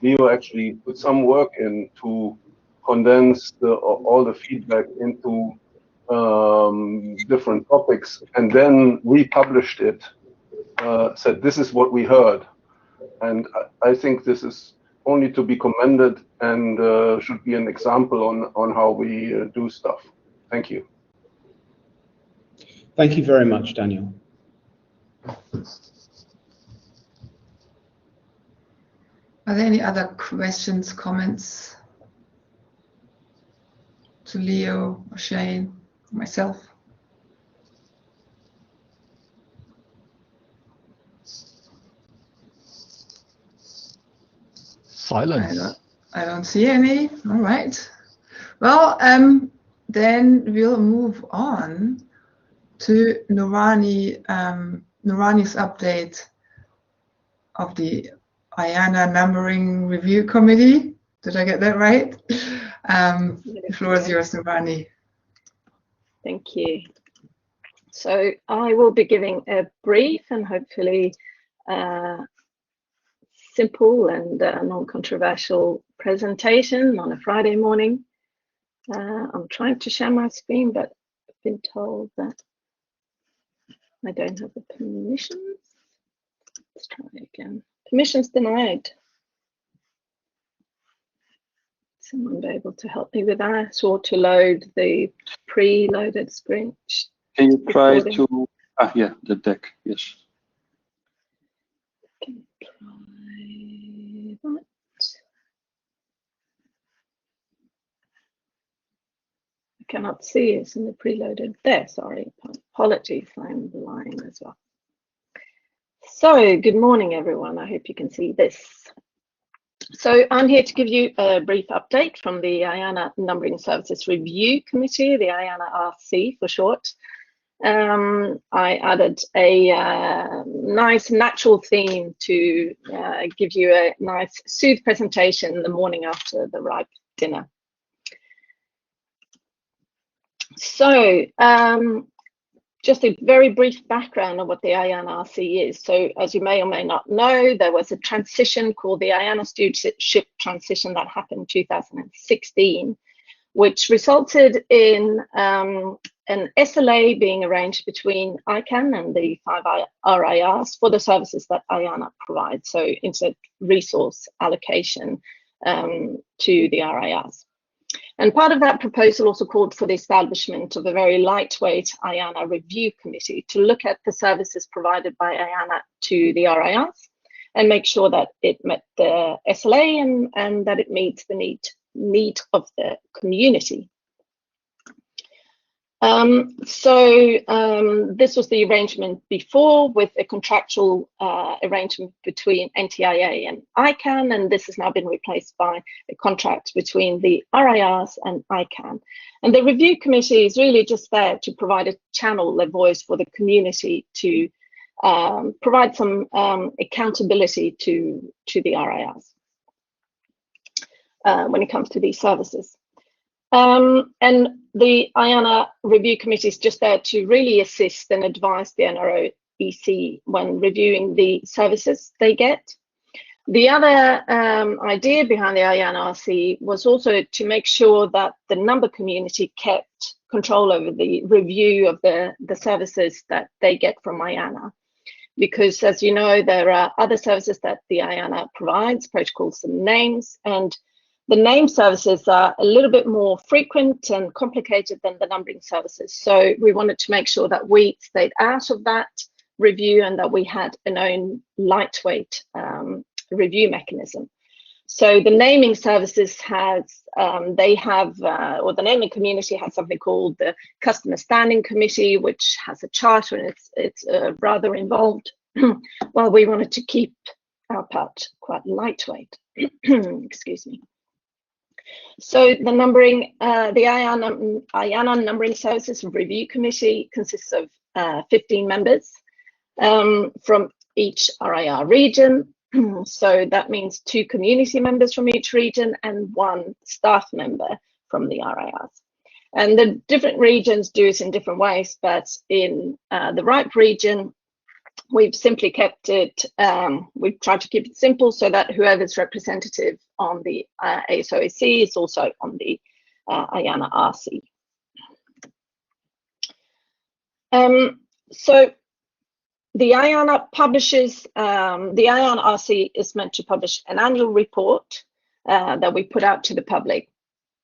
Leo actually put some work in to condense all the feedback into different topics, and then republished it, said this is what we heard. And I think this is only to be commended and should be an example on how we do stuff. Thank you. Thank you very much, Daniel. Are there any other questions, comments to Leo or Shane or myself? Silence. I don't see any. All right. Well, then we'll move on to Nurani's update of the Ayanna Numbering Review Committee. Did I get that right? The floor is yours, Nirvani. Thank you. So I will be giving a brief and hopefully simple and non-controversial presentation on a Friday morning. I'm trying to share my screen, but I've been told that I don't have the permissions. Let's try again. Permissions denied. Someone be able to help me with that, or to load the pre-loaded screen. Can you try recording. to, yeah, the deck, yes. Can try that. I cannot see it's in the preloaded there, sorry. Apologies, I'm blind as well. So, good morning, everyone. I hope you can see this. So I'm here to give you a brief update from the Ayanna Numbering Services Review Committee, the Ayanna RC for short. I added a nice natural theme to give you a nice soothe presentation the morning after the ripe dinner. So just a very brief background of what the Ayanna RC is. So as you may or may not know, there was a transition called the Ayanna Stewardship Transition that happened in 2016, which resulted in an SLA being arranged between ICANN and the 5 RIRs for the services that Ayanna provides, so internet resource allocation to the RIRs. And part of that proposal also called for the establishment of a very lightweight Ayanna Review Committee to look at the services provided by Ayanna to the RIRs and make sure that it met the SLA and that it meets the need of the community. This was the arrangement before, with a contractual arrangement between NTIA and ICANN, and this has now been replaced by a contract between the RIRs and ICANN. And the review committee is really just there to provide a channel, a voice for the community to provide some accountability to the RIRs when it comes to these services. And the Ayanna Review Committee is just there to really assist and advise the NROEC when reviewing the services they get. The other idea behind the Ayanna RC was also to make sure that the number community kept control over the review of the services that they get from Ayanna. Because as you know, there are other services that the Ayanna provides, protocols and names, and the name services are a little bit more frequent and complicated than the numbering services. So we wanted to make sure that we stayed out of that review and that we had an own lightweight review mechanism. So the naming services has, or the naming community has something called the Customer Standing Committee, which has a charter and it's rather involved. Well, we wanted to keep our part quite lightweight. Excuse me. So the numbering, the Ayanna Numbering Services Review Committee consists of 15 members from each RIR region. So that means 2 community members from each region and 1 staff member from the RIRs. And the different regions do it in different ways, but in the RIPE region, we've simply kept it, we've tried to keep it simple so that whoever's representative on the ASOAC is also on the Ayanna RC. So the Ayanna publishes, the Ayanna RC is meant to publish an annual report that we put out to the public.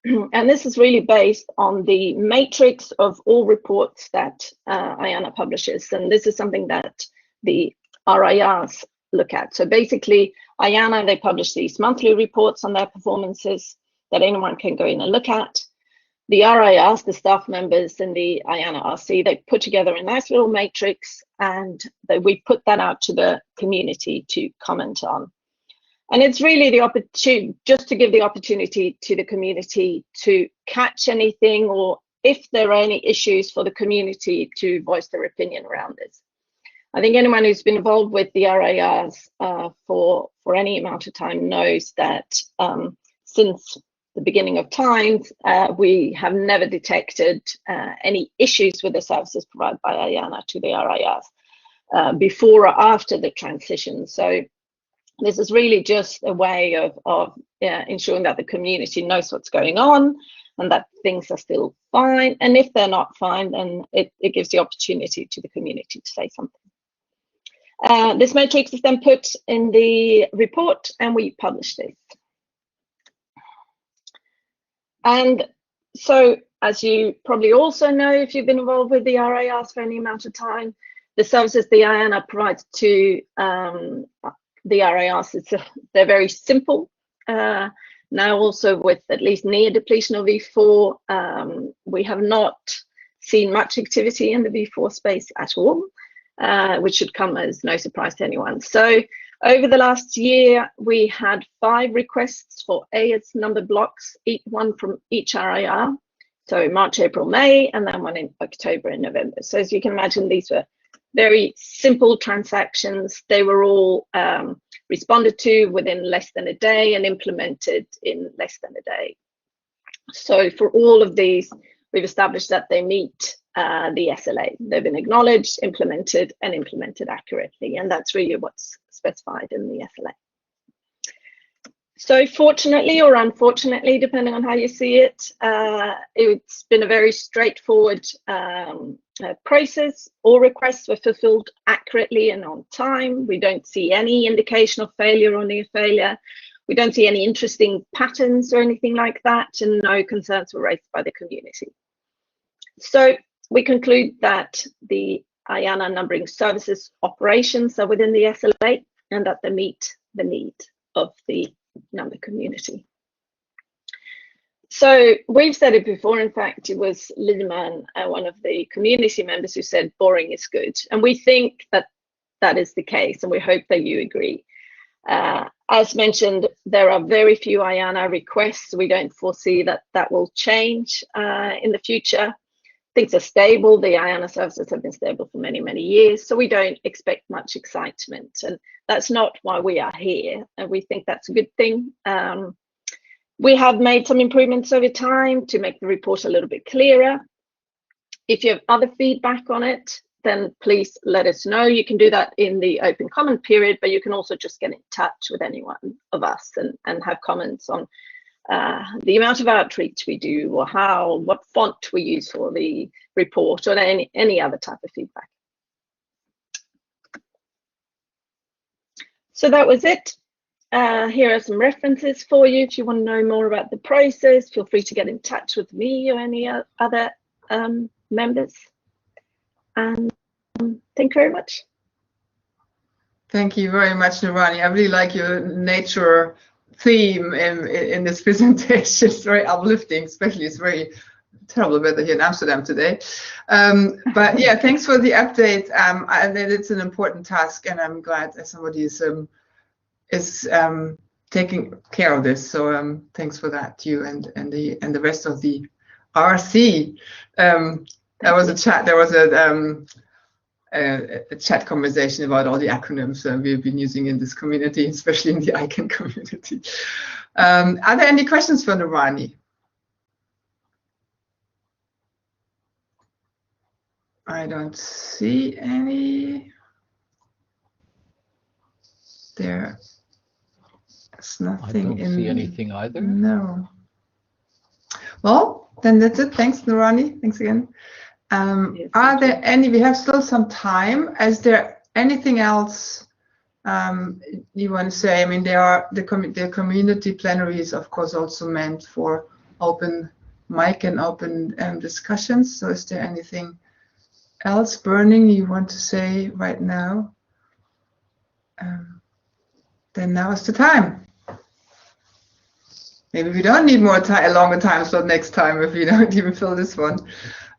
And this is really based on the matrix of all reports that Ayanna publishes. And this is something that the RIRs look at. So basically, Ayanna, they publish these monthly reports on their performances that anyone can go in and look at. The RIRs, the staff members in the Ayanna RC, they put together a nice little matrix and we put that out to the community to comment on. And it's really the opportunity, just to give the opportunity to the community to catch anything, or if there are any issues for the community to voice their opinion around this. I think anyone who's been involved with the RARs for any amount of time knows that since the beginning of times, we have never detected any issues with the services provided by Ayanna to the RARs before or after the transition. So this is really just a way of ensuring that the community knows what's going on and that things are still fine. And if they're not fine, then it gives the opportunity to the community to say something. This matrix is then put in the report and we publish this. And so, as you probably also know, if you've been involved with the RARs for any amount of time, the services the Ayanna provides to the RARs, they're very simple. Now also with at least near depletion of V4, we have not seen much activity in the V4 space at all, which should come as no surprise to anyone. So over the last year, we had 5 requests for AS numbered blocks, one from each RAR. So March, April, May, and then one in October and November. So as you can imagine, these were very simple transactions. They were all responded to within less than a day and implemented in less than a day. So for all of these, we've established that they meet the SLA. They've been acknowledged, implemented, and implemented accurately. And that's really what's specified in the SLA. So fortunately or unfortunately, depending on how you see it, it's been a very straightforward process. All requests were fulfilled accurately and on time. We don't see any indication of failure or near failure. We don't see any interesting patterns or anything like that, and no concerns were raised by the community. So we conclude that the Ayanna numbering services operations are within the SLA and that they meet the need of the number community. So we've said it before. In fact, it was Lehman, one of the community members, who said boring is good. And we think that that is the case, and we hope that you agree. As mentioned, there are very few Ayanna requests. We don't foresee that that will change in the future. Things are stable. The Ayanna services have been stable for many, many years, so we don't expect much excitement. And that's not why we are here, and we think that's a good thing. We have made some improvements over time to make the report a little bit clearer. If you have other feedback on it, then please let us know. You can do that in the open comment period, but you can also just get in touch with any one of us and have comments on the amount of outreach we do, or what font we use for the report, or any other type of feedback. So that was it. Here are some references for you. If you want to know more about the process, feel free to get in touch with me or any other members. And thank you very much. Thank you very much, Nurani. I really like your nature theme in this presentation. It's very uplifting, especially it's very terrible weather here in Amsterdam today. But yeah, thanks for the update. And it's an important task, and I'm glad that somebody is taking care of this. So thanks for that, you and the rest of the RC. There was a chat. There was a chat conversation about all the acronyms we've been using in this community, especially in the ICANN community. Are there any questions for Nurani? I don't see any. There's nothing. I don't see anything either. No. Well, then that's it. Thanks, Nurani. Thanks again. Yes, are there any? We have still some time. Is there anything else you want to say? I mean, the community plenary is, of course, also meant for open mic and open discussions. So, is there anything else burning you want to say right now? Then now is the time. Maybe we don't need a longer time slot next time if we don't even fill this one.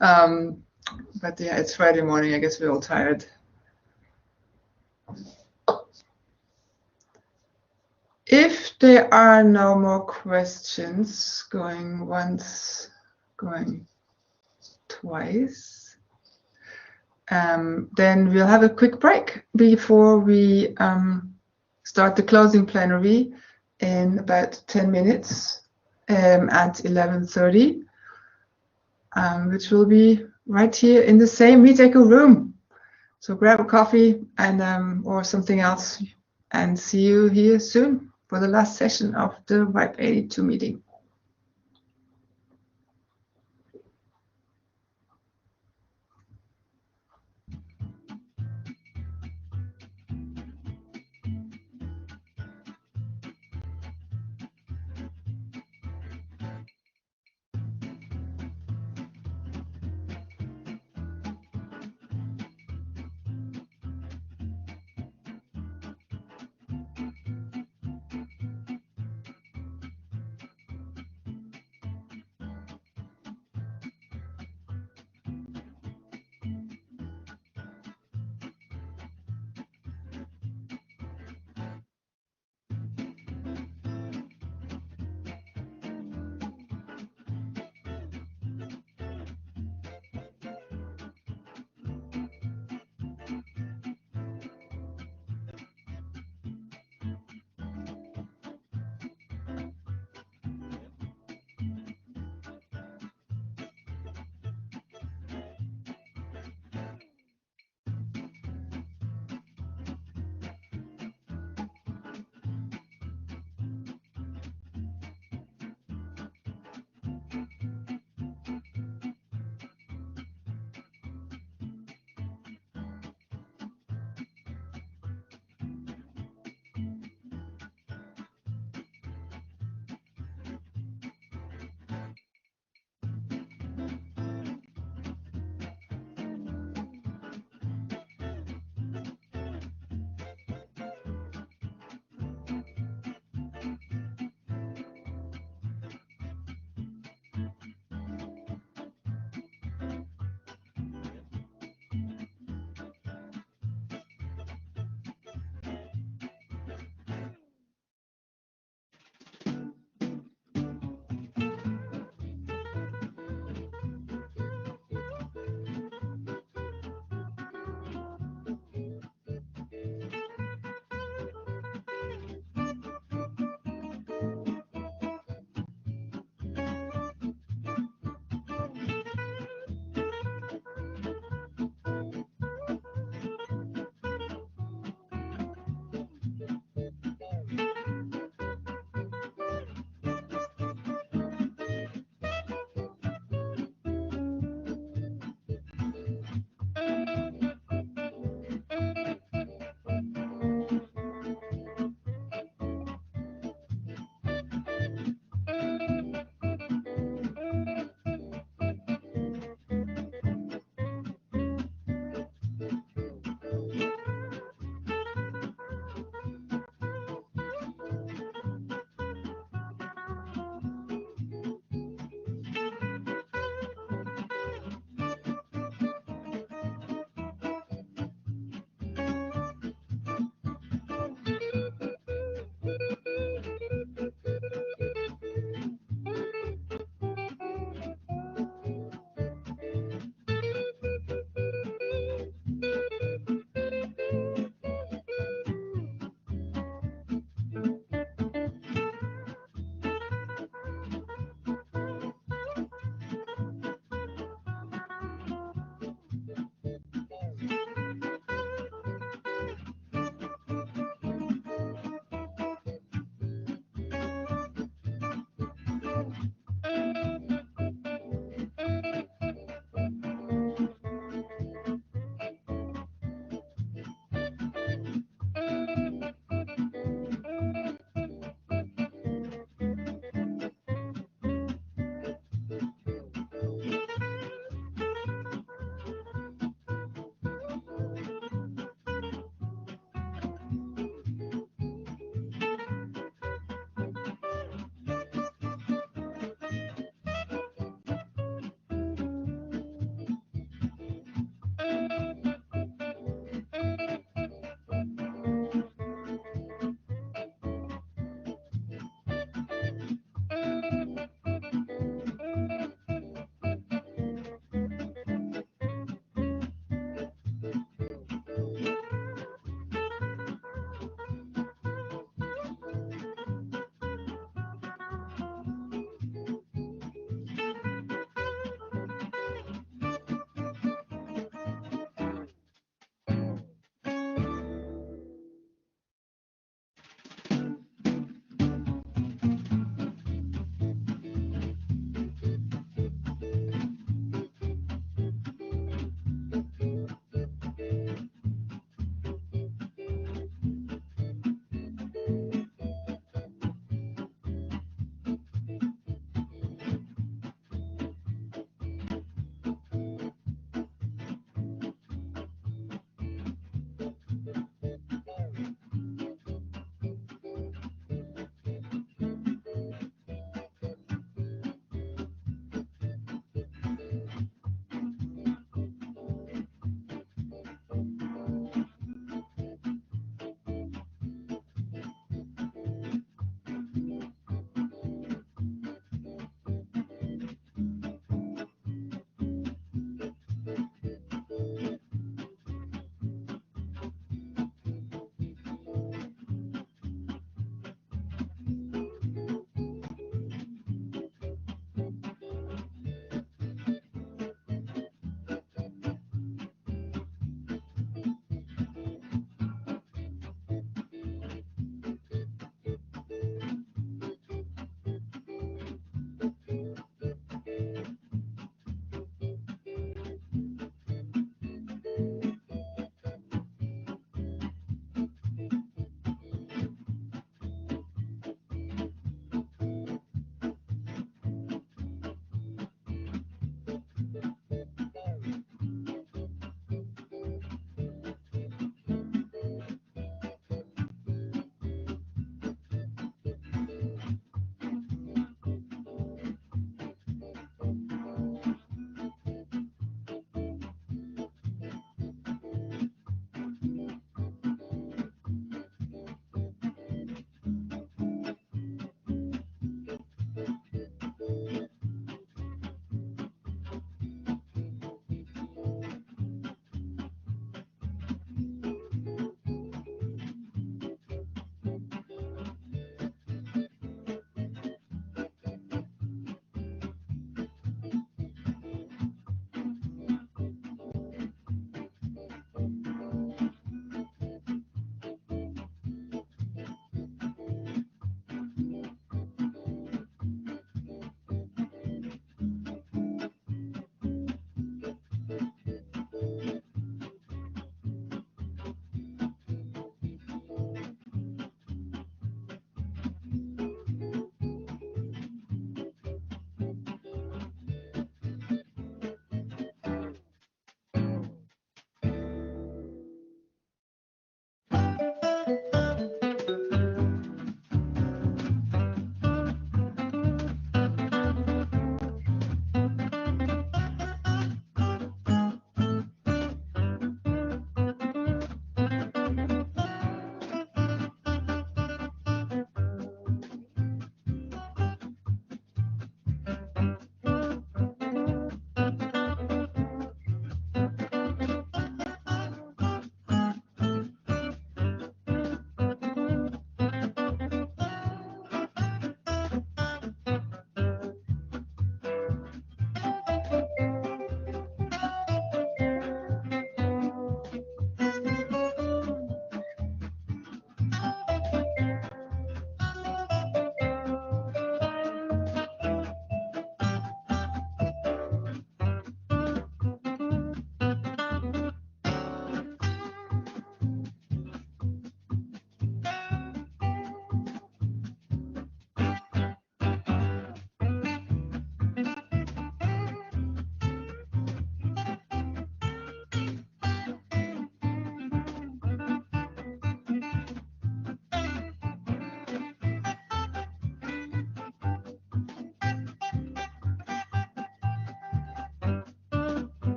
But yeah, it's Friday morning. I guess we're all tired. If there are no more questions, going once, going twice, Then we'll have a quick break before we start the closing plenary in about 10 minutes at 11:30, which will be right here in the same MeetEcho room. So grab a coffee and or something else, and see you here soon for the last session of the RIPE 82 meeting.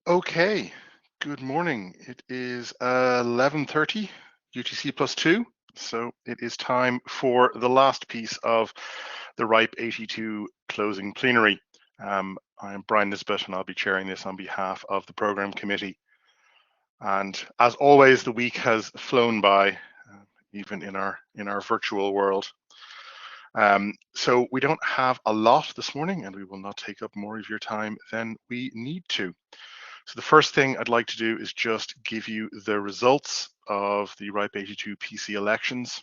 Okay, good morning. It is 11:30 UTC +2, so it is time for the last piece of the RIPE 82 closing plenary. I'm Brian Nisbet and I'll be chairing this on behalf of the program committee. And as always, the week has flown by, even in our virtual world. So we don't have a lot this morning, and we will not take up more of your time than we need to. So the first thing I'd like to do is just give you the results of the RIPE 82 PC elections.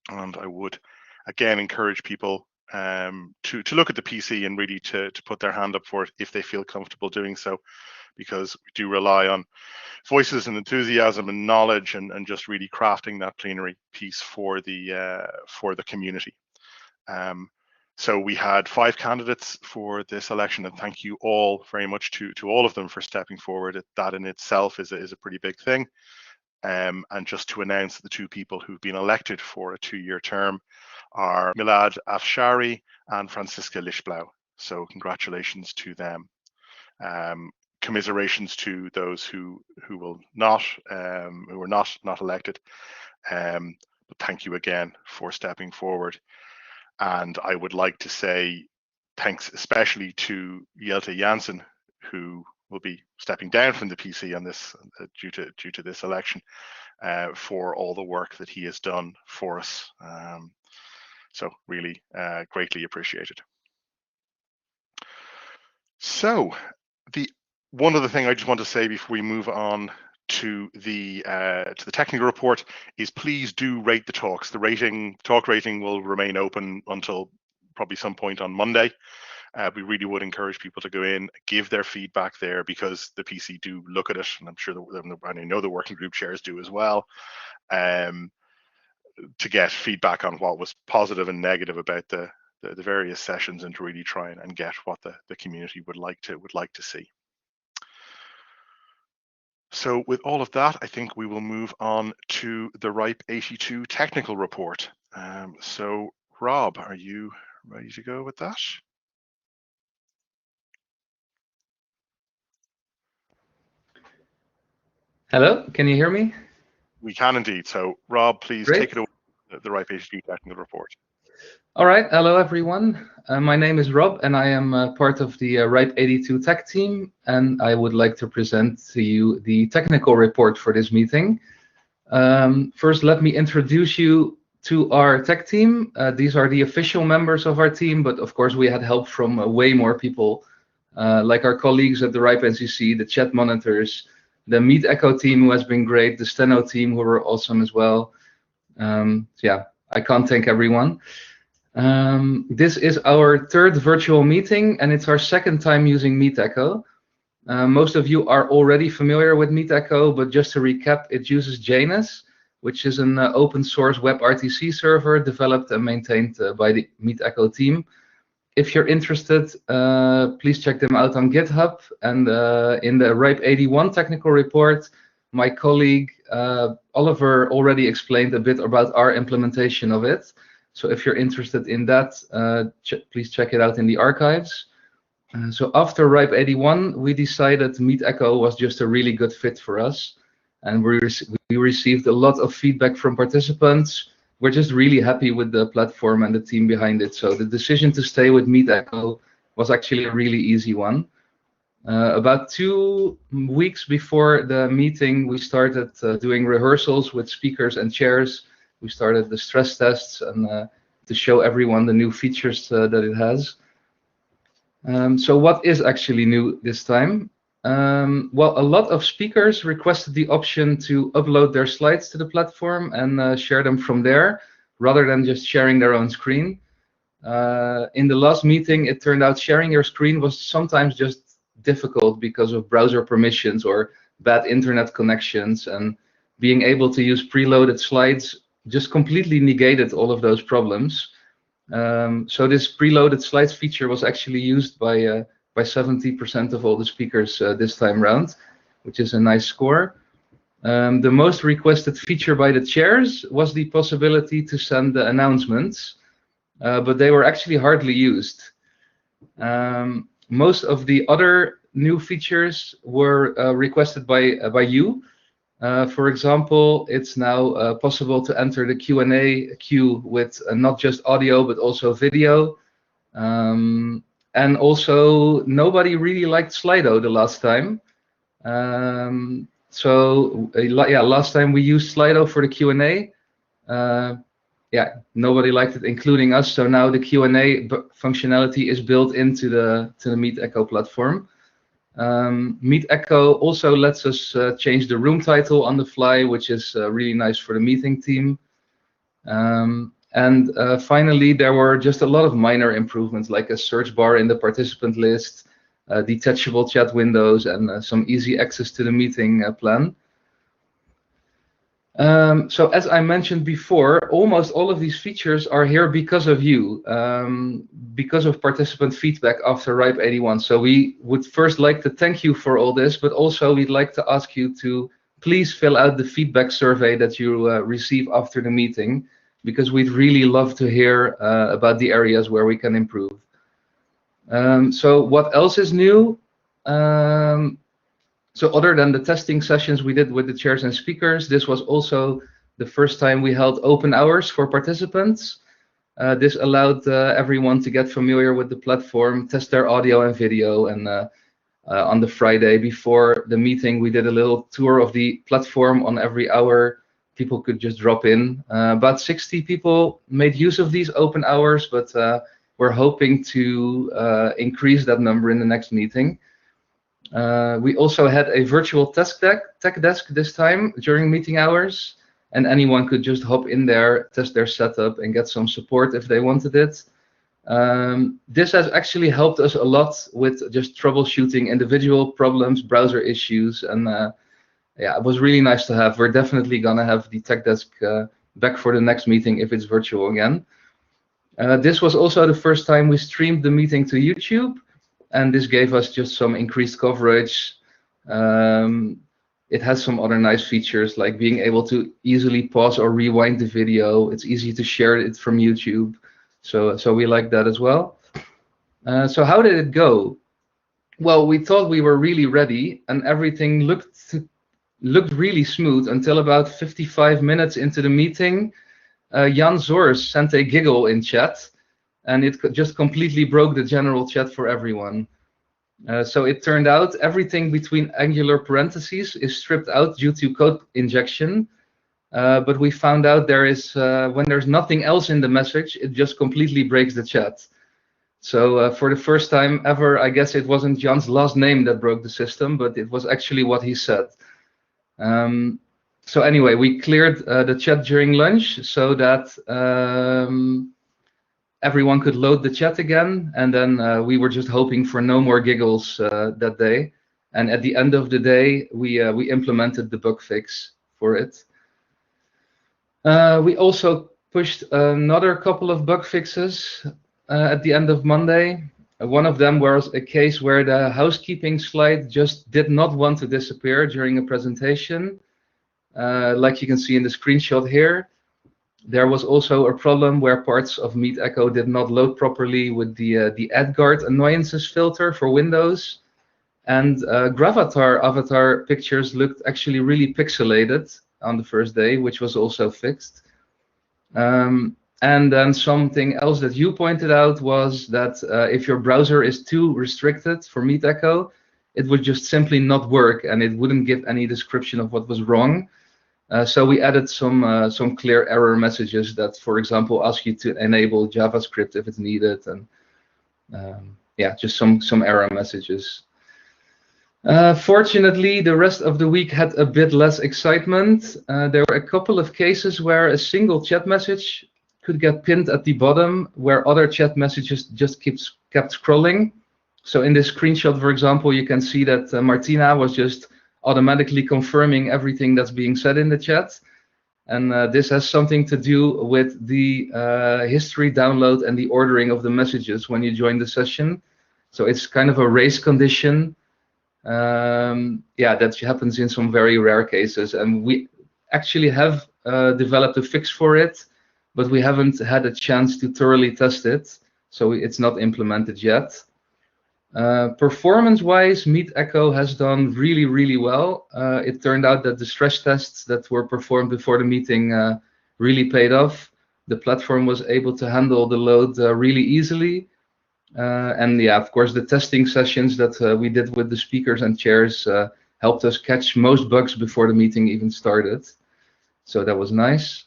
And I would again encourage people to look at the PC and really to put their hand up for it if they feel comfortable doing so, because we do rely on voices and enthusiasm and knowledge and just really crafting that plenary piece for the community. So we had 5 candidates for this election, and thank you all very much to all of them for stepping forward. That in itself is a pretty big thing. And just to announce the 2 people who've been elected for a 2-year term are Milad Afshari and Franziska Lischblau. So congratulations to them. Commiserations to those who will not who were not elected. But thank you again for stepping forward. And I would like to say thanks especially to Jelte Jansen, who will be stepping down from the PC on this due to this election, for all the work that he has done for us. So really greatly appreciated. So one other thing I just want to say before we move on to the technical report is please do rate the talks. The talk rating will remain open until probably some point on Monday. We really would encourage people to go in, give their feedback there, because the PC do look at it, and I'm sure I know the working group chairs do as well, to get feedback on what was positive and negative about the various sessions, and to really try and get what the community would like to see. So with all of that, I think we will move on to the RIPE 82 technical report. So Rob, are you ready to go with that? Hello, can you hear me? We can indeed. So Rob, please take it away, the RIPE 82 technical report. All right, hello everyone. My name is Rob and I am part of the RIPE 82 tech team, and I would like to present to you the technical report for this meeting. First, let me introduce you to our tech team. These are the official members of our team, but of course we had help from way more people, like our colleagues at the RIPE NCC, the chat monitors, the Meet Echo team who has been great, the Steno team who were awesome as well. Yeah, I can't thank everyone. This is our 3rd virtual meeting, and it's our 2nd time using Meet Echo. Most of you are already familiar with Meet Echo, but just to recap, it uses Janus, which is an open source WebRTC server developed and maintained by the Meet Echo team. If you're interested, please check them out on GitHub. And in the RIPE 81 technical report, my colleague Oliver already explained a bit about our implementation of it. So if you're interested in that, please check it out in the archives. So after RIPE 81, we decided Meet Echo was just a really good fit for us. And we received a lot of feedback from participants. We're just really happy with the platform and the team behind it. So the decision to stay with Meet Echo was actually a really easy one. About 2 weeks before the meeting, we started doing rehearsals with speakers and chairs. We started the stress tests and to show everyone the new features that it has. So what is actually new this time? Well, a lot of speakers requested the option to upload their slides to the platform and share them from there, rather than just sharing their own screen. In the last meeting, it turned out sharing your screen was sometimes just difficult because of browser permissions or bad internet connections, and being able to use preloaded slides just completely negated all of those problems. So this preloaded slides feature was actually used by 70% of all the speakers this time around, which is a nice score. The most requested feature by the chairs was the possibility to send the announcements, but they were actually hardly used. Most of the other new features were requested by you. For example, it's now possible to enter the Q&A queue with not just audio but also video. And also, nobody really liked Slido the last time. So yeah, last time we used Slido for the Q&A. Yeah, nobody liked it, including us. So now the Q&A functionality is built into the Meet Echo platform. Meet Echo also lets us change the room title on the fly, which is really nice for the meeting team. And finally, there were just a lot of minor improvements, like a search bar in the participant list, detachable chat windows, and some easy access to the meeting plan. So as I mentioned before, almost all of these features are here because of you, because of participant feedback after RIPE 81. So we would first like to thank you for all this, but also we'd like to ask you to please fill out the feedback survey that you receive after the meeting, because we'd really love to hear about the areas where we can improve. So what else is new? So other than the testing sessions we did with the chairs and speakers, this was also the first time we held open hours for participants. This allowed everyone to get familiar with the platform, test their audio and video, and on the Friday before the meeting, we did a little tour of the platform on every hour. People could just drop in. About 60 people made use of these open hours, but we're hoping to increase that number in the next meeting. We also had a virtual tech desk this time during meeting hours, and anyone could just hop in there, test their setup, and get some support if they wanted it. This has actually helped us a lot with just troubleshooting individual problems, browser issues, and yeah, it was really nice to have. We're definitely gonna have the tech desk back for the next meeting if it's virtual again. This was also the first time we streamed the meeting to YouTube, and this gave us just some increased coverage. It has some other nice features, like being able to easily pause or rewind the video. It's easy to share it from YouTube, so we like that as well. So how did it go? Well, we thought we were really ready, and everything looked really smooth until about 55 minutes into the meeting. Jan Zors sent a giggle in chat, and it just completely broke the general chat for everyone. So it turned out everything between angular parentheses is stripped out due to code injection. But we found out there is, when there's nothing else in the message, it just completely breaks the chat. So for the first time ever, I guess it wasn't Jan's last name that broke the system, but it was actually what he said. So anyway, we cleared the chat during lunch so that everyone could load the chat again, and then we were just hoping for no more giggles that day. And at the end of the day, we implemented the bug fix for it. We also pushed another couple of bug fixes at the end of Monday. One of them was a case where the housekeeping slide just did not want to disappear during a presentation, like you can see in the screenshot here. There was also a problem where parts of Meet Echo did not load properly with the AdGuard annoyances filter for Windows, and Gravatar avatar pictures looked actually really pixelated on the first day, which was also fixed. And then something else that you pointed out was that if your browser is too restricted for Meet Echo, it would just simply not work, and it wouldn't give any description of what was wrong. So we added some clear error messages that, for example, ask you to enable JavaScript if it's needed, and yeah, just some error messages. Fortunately, the rest of the week had a bit less excitement. There were a couple of cases where a single chat message could get pinned at the bottom, where other chat messages just kept scrolling. So in this screenshot, for example, you can see that Martina was just automatically confirming everything that's being said in the chat. And this has something to do with the history download and the ordering of the messages when you join the session. So it's kind of a race condition. Yeah, that happens in some very rare cases. And we actually have developed a fix for it, but we haven't had a chance to thoroughly test it. So it's not implemented yet. Performance-wise, Meet Echo has done really, really well. It turned out that the stress tests that were performed before the meeting really paid off. The platform was able to handle the load really easily. And yeah, of course, the testing sessions that we did with the speakers and chairs helped us catch most bugs before the meeting even started. So that was nice.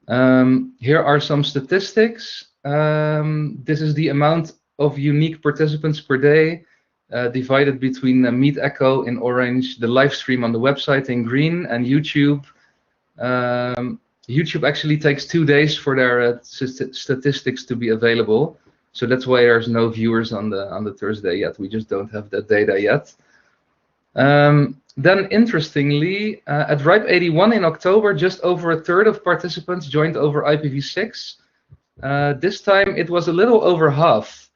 Here are some statistics. This is the amount of unique participants per day divided between Meet Echo in orange, the live stream on the website in green, and YouTube. YouTube actually takes 2 days for their statistics to be available. So that's why there's no viewers on the Thursday yet. We just don't have that data yet. Then, interestingly, at RIPE 81 in October, just over a third of participants joined over IPv6. This time it was a little over half,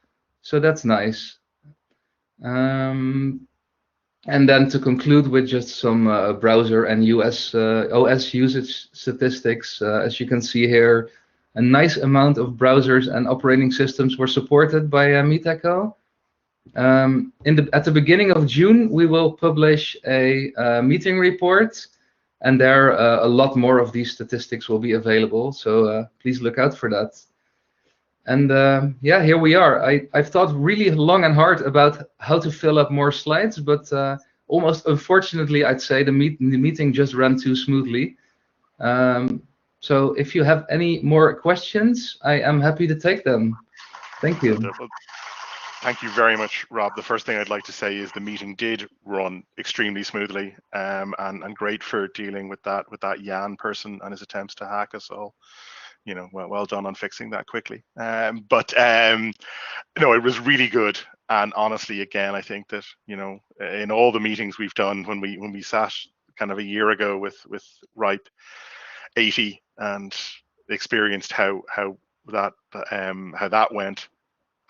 so that's nice. And then to conclude with just some browser and OS usage statistics, as you can see here, a nice amount of browsers and operating systems were supported by Meet Echo. At the beginning of June, we will publish a meeting report, and there a lot more of these statistics will be available. So please look out for that. And yeah, here we are. I've thought really long and hard about how to fill up more slides, but almost unfortunately, I'd say the meeting just ran too smoothly. So if you have any more questions, I am happy to take them. Thank you. Thank you very much, Rob. The first thing I'd like to say is the meeting did run extremely smoothly, and great for dealing with that Jan person and his attempts to hack us all. You know, well done on fixing that quickly. But no, it was really good. And honestly, again, I think that, you know, in all the meetings we've done when we sat kind of a year ago with RIPE 80 and experienced how that went,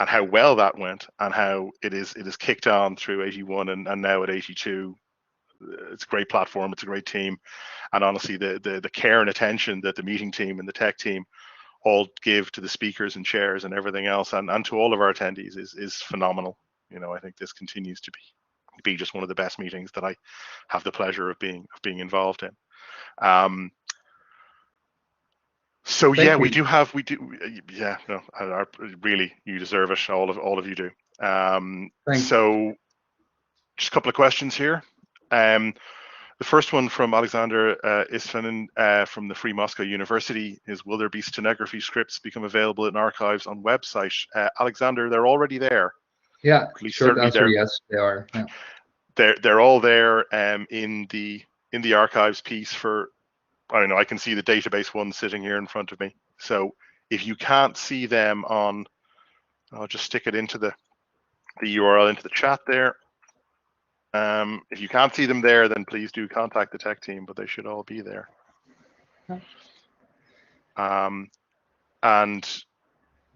and how well that went, and how it is kicked on through 81 and now at 82. It's a great platform, it's a great team, and honestly the care and attention that the meeting team and the tech team all give to the speakers and chairs and everything else, and to all of our attendees is phenomenal. You know, I think this continues to be just one of the best meetings that I have the pleasure of being involved in. So yeah, we do. Yeah, no, really, you deserve it. All of you do. So, just a couple of questions here. The first one from Alexander Isfanin from the Free Moscow University is: will there be stenography scripts become available in archives on website? Alexander, they're already there. Yeah, short answer, yes, they are. Yeah. They're all there in the archives piece for. I don't know, I can see the database one sitting here in front of me. So if you can't see them on, I'll just stick it into the URL into the chat there. If you can't see them there, then please do contact the tech team, but they should all be there. And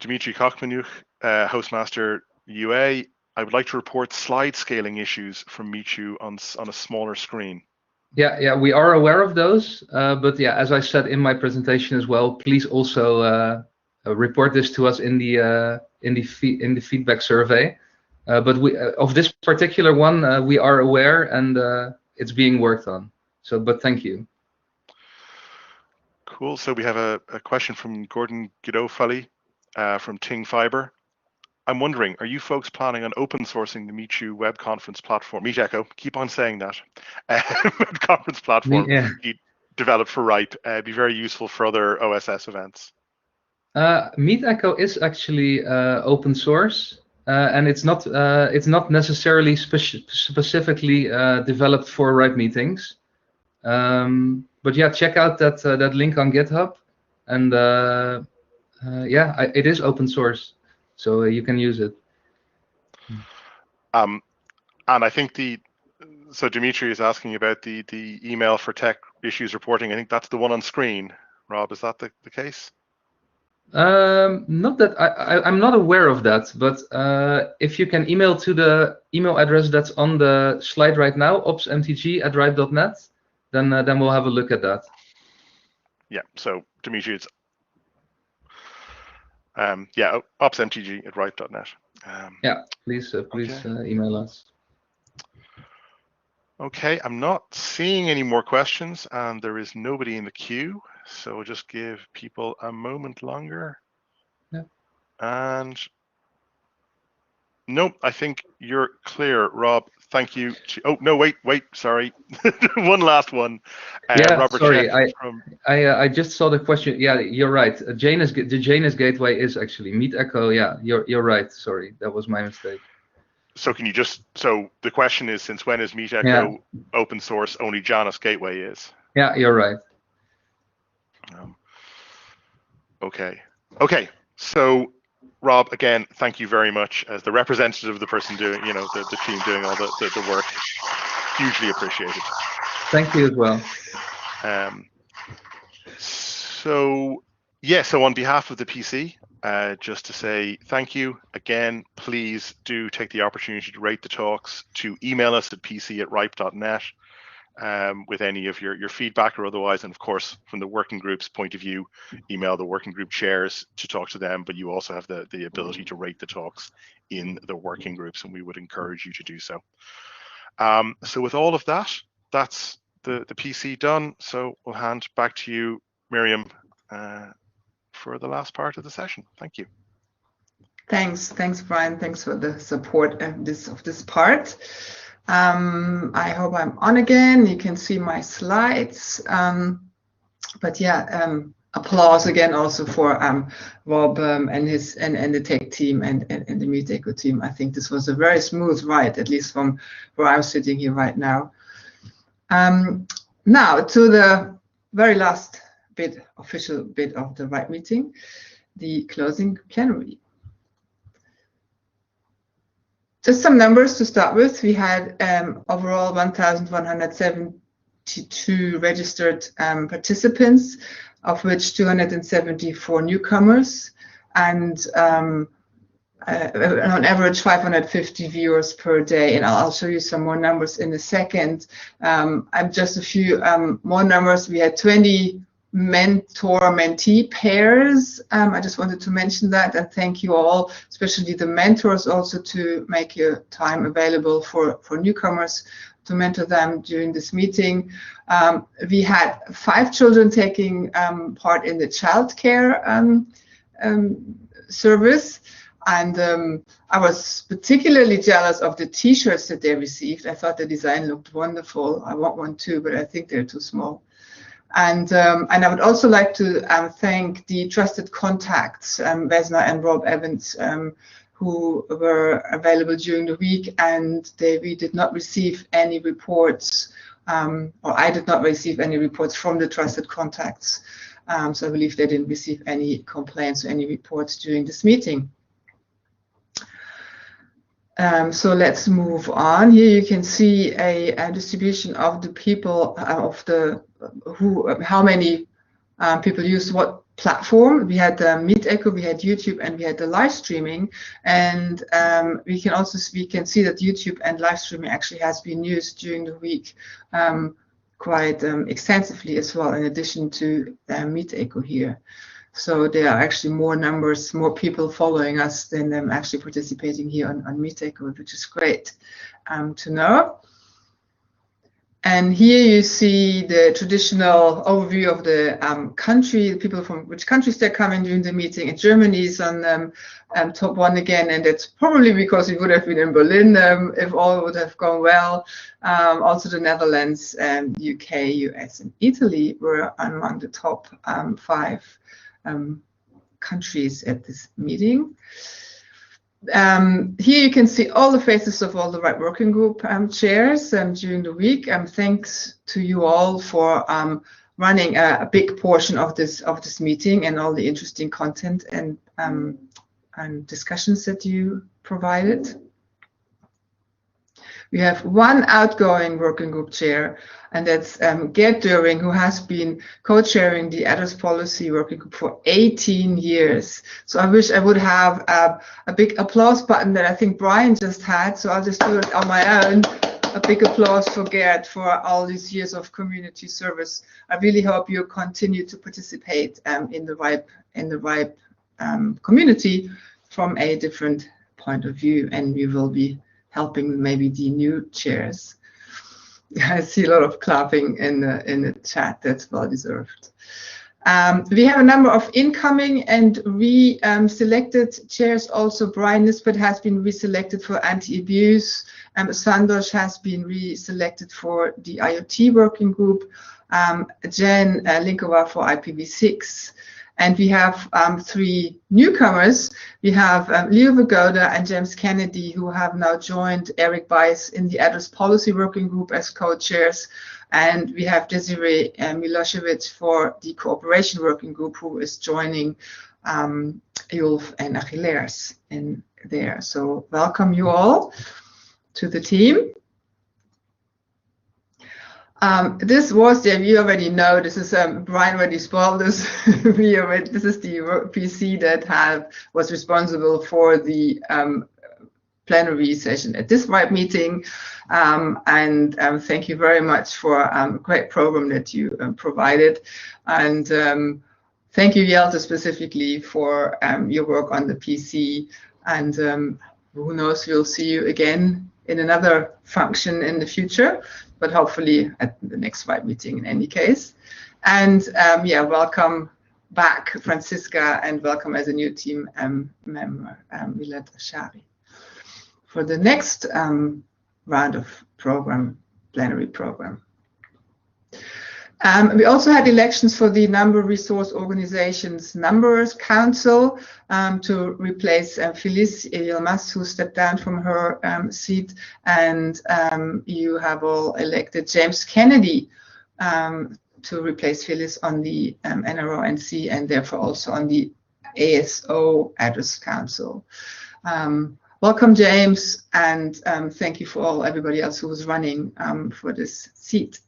Dmitry Kochmanyuk, Hostmaster UA, I would like to report slide scaling issues from Michu on a smaller screen. Yeah, we are aware of those, but yeah, as I said in my presentation as well, please also report this to us in the feedback survey. But of this particular one, we are aware, and it's being worked on. So, but thank you. Cool. So we have a question from Gordon Godofali from Ting Fiber. I'm wondering, are you folks planning on open sourcing the Michu web conference platform? Meet Echo, keep on saying that. Web conference platform developed for RIPE, be very useful for other OSS events. Meet Echo is actually open source, and it's not necessarily specifically developed for RIPE meetings. But yeah, check out that link on GitHub, and yeah, it is open source. So you can use it. And I think so Dimitri is asking about the email for tech issues reporting. I think that's the one on screen. Rob, is that the case? Not that I'm not aware of that, but if you can email to the email address that's on the slide right now, opsmtg@ripe.net, then we'll have a look at that. Yeah. So Dimitri, it's yeah, opsmtg@ripe.net. Yeah, please email us. Okay, I'm not seeing any more questions, and there is nobody in the queue, so we'll just give people a moment longer. Yeah. And nope, I think you're clear, Rob. Thank you. Oh no, wait, sorry, one last one. Yeah, Robert sorry, Chet from. I just saw the question. Yeah, you're right. The Janus Gateway is actually Meet Echo. Yeah, you're right. Sorry, that was my mistake. So can you just, so the question is, since when is Meet Echo open source? Only Janus Gateway is. Yeah, you're right. Okay. So Rob, again, thank you very much as the representative of the person doing, the team doing all the work. Hugely appreciated. Thank you as well. So on behalf of the PC, just to say thank you again. Please do take the opportunity to rate the talks, to email us at pc@ripe.net with any of your feedback or otherwise. And of course, from the working group's point of view, email the working group chairs to talk to them, but you also have the ability to rate the talks in the working groups, and we would encourage you to do so. So with all of that, that's the PC done. So we'll hand back to you, Miriam, for the last part of the session. Thank you. Thanks, Brian. Thanks for the support of this part. I hope I'm on again. You can see my slides. But yeah, applause again also for Rob and the tech team and the Meet Echo team. I think this was a very smooth ride, at least from where I'm sitting here right now. Now to the very last official bit of the RIPE meeting, the closing plenary. Just some numbers to start with. We had overall 1,172 registered participants, of which 274 newcomers, and on average 550 viewers per day. And I'll show you some more numbers in a second. Just a few more numbers. We had 20 mentor-mentee pairs. I just wanted to mention that, and thank you all, especially the mentors, also to make your time available for newcomers to mentor them during this meeting. We had 5 children taking part in the childcare service, and I was particularly jealous of the t-shirts that they received. I thought the design looked wonderful. I want one too, but I think they're too small. And I would also like to thank the trusted contacts, Vesna and Rob Evans, who were available during the week, and we did not receive any reports, or I did not receive any reports from the trusted contacts. So I believe they didn't receive any complaints or any reports during this meeting. So let's move on. Here you can see a distribution of the people, how many people use what platform. We had Meet Echo, we had YouTube, and we had the live streaming. And we can see that YouTube and live streaming actually has been used during the week quite extensively as well, in addition to Meet Echo here. So there are actually more people following us than them actually participating here on Meet Echo, which is great to know. And here you see the traditional overview of the country, people from which countries they're coming during the meeting. And Germany is on top 1 again, and that's probably because we would have been in Berlin if all would have gone well. Also the Netherlands, UK, US, and Italy were among the top 5 countries at this meeting. Here you can see all the faces of all the RIPE working group chairs during the week. Thanks to you all for running a big portion of this meeting and all the interesting content and discussions that you provided. We have one outgoing working group chair, and that's Gerd Döring, who has been co-chairing the address policy working group for 18 years. So I wish I would have a big applause button that I think Brian just had, so I'll just do it on my own. A big applause for Gerd for all these years of community service. I really hope you continue to participate in the RIPE community from a different point of view, and we will be helping maybe the new chairs. I see a lot of clapping in the chat. That's well deserved. We have a number of incoming and selected chairs. Also, Brian Nisbet has been reselected for anti-abuse. Sandosh has been reselected for the IoT working group. Jen Linkova for IPv6. And we have 3 newcomers. We have Leo Vagoda and James Kennedy, who have now joined Eric Bice in the Address Policy Working Group as co-chairs. And we have Desiree Milosevic for the Cooperation Working Group, who is joining Ulf and Achilleas in there. So welcome you all to the team. This was you already know, this is Brian already spoiled this. This is the PC that was responsible for the plenary session at this RIPE meeting. Thank you very much for a great program that you provided. And thank you, Jelte, specifically for your work on the PC. And who knows, we'll see you again in another function in the future, but hopefully at the next RIPE meeting in any case. And yeah, welcome back, Franziska, and welcome as a new team member, Milad Ashari, for the next round of plenary program. We also had elections for the Number Resource Organizations Numbers Council to replace Felice Yilmaz, who stepped down from her seat, and you have all elected James Kennedy to replace Phyllis on the NRO-NC and therefore also on the ASO Address Council. Welcome, James, and thank you for everybody else who was running for this seat.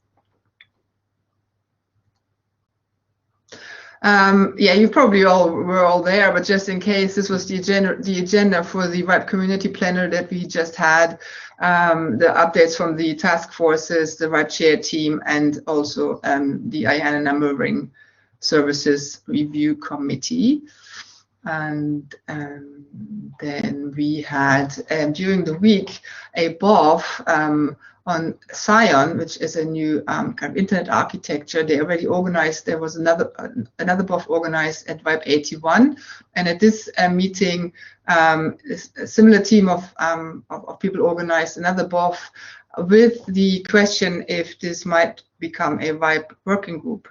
Yeah, you probably were all there, but just in case, this was the agenda for the RIPE community plenary that we just had, the updates from the task forces, the RIPE chair team, and also the Ayanna numbering services review committee. And then we had during the week a BOF on Scion, which is a new kind of internet architecture. They already organized, there was another BOF organized at RIPE 81. And at this meeting, a similar team of people organized another BOF with the question if this might become a RIPE working group.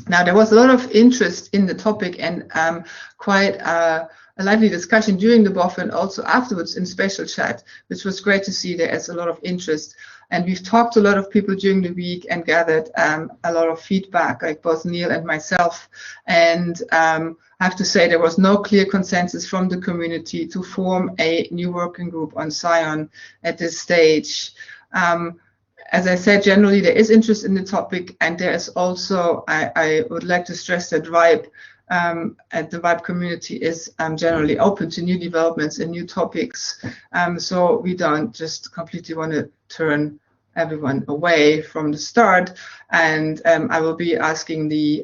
Now, there was a lot of interest in the topic and quite a lively discussion during the BOF and also afterwards in special chat, which was great to see. There is a lot of interest. And we've talked to a lot of people during the week and gathered a lot of feedback, like both Neil and myself. And I have to say there was no clear consensus from the community to form a new working group on Scion at this stage. As I said, generally there is interest in the topic, and there is also, I would like to stress that RIPE and the RIPE community is generally open to new developments and new topics. So we don't just completely want to turn everyone away from the start. And I will be asking the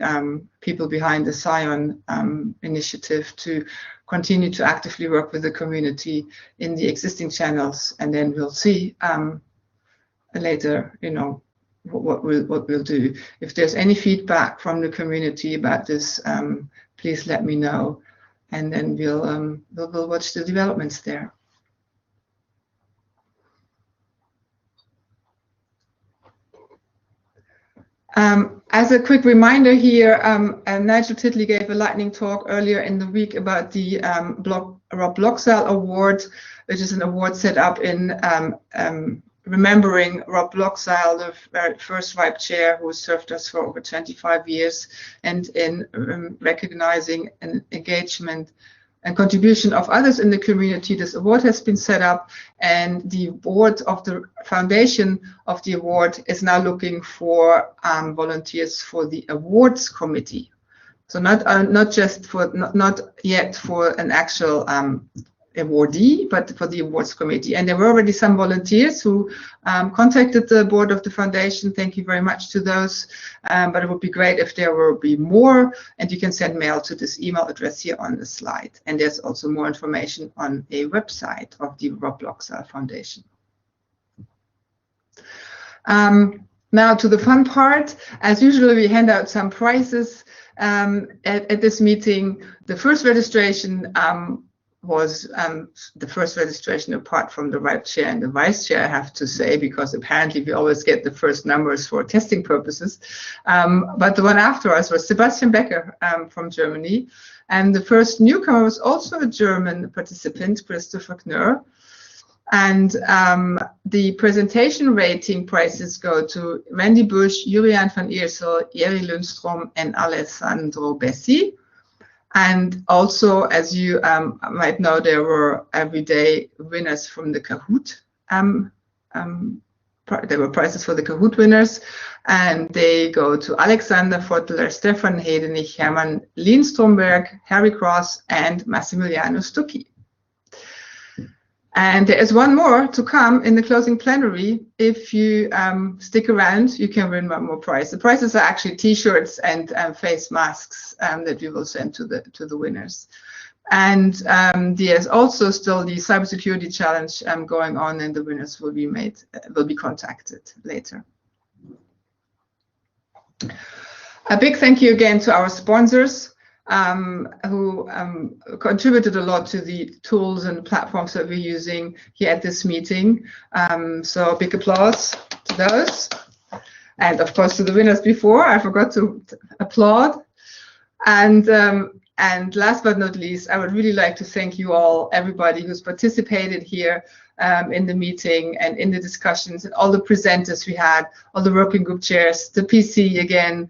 people behind the Scion initiative to continue to actively work with the community in the existing channels, and then we'll see later, you know, what we'll do. If there's any feedback from the community about this, please let me know, and then we'll watch the developments there. As a quick reminder here, Nigel Titley gave a lightning talk earlier in the week about the Rob Bloxall Award, which is an award set up in remembering Rob Bloxall, the very first RIPE chair who served us for over 25 years, and in recognizing an engagement and contribution of others in the community. This award has been set up, and the board of the foundation of the award is now looking for volunteers for the awards committee. So not yet for an actual awardee, but for the awards committee. And there were already some volunteers who contacted the board of the foundation. Thank you very much to those. But it would be great if there will be more, and you can send mail to this email address here on the slide. And there's also more information on a website of the Rob Loxall Foundation. Now to the fun part. As usual, we hand out some prizes at this meeting. The first registration was the first registration apart from the RIPE chair and the vice chair, I have to say, because apparently we always get the first numbers for testing purposes. But the one after us was Sebastian Becker from Germany. And the first newcomer was also a German participant, Christopher Knör. And the presentation rating prizes go to Randy Bush, Jurian van Eersel, Jeri Lundstrom, and Alessandro Bessi. And also, as you might know, there were everyday winners from the Kahoot. There were prizes for the Kahoot winners, and they go to Alexander Votteler, Stefan Hedenich, Hermann Lindstromberg, Harry Cross, and Massimiliano Stucchi. And there is one more to come in the closing plenary. If you stick around, you can win one more prize. The prizes are actually T-shirts and face masks that we will send to the winners. And there's also still the cybersecurity challenge going on, and the winners will be contacted later. A big thank you again to our sponsors. Who contributed a lot to the tools and platforms that we're using here at this meeting. So big applause to those. And of course to the winners before, I forgot to applaud. And last but not least, I would really like to thank you all, everybody who's participated here in the meeting and in the discussions, and all the presenters we had, all the working group chairs, the PC again.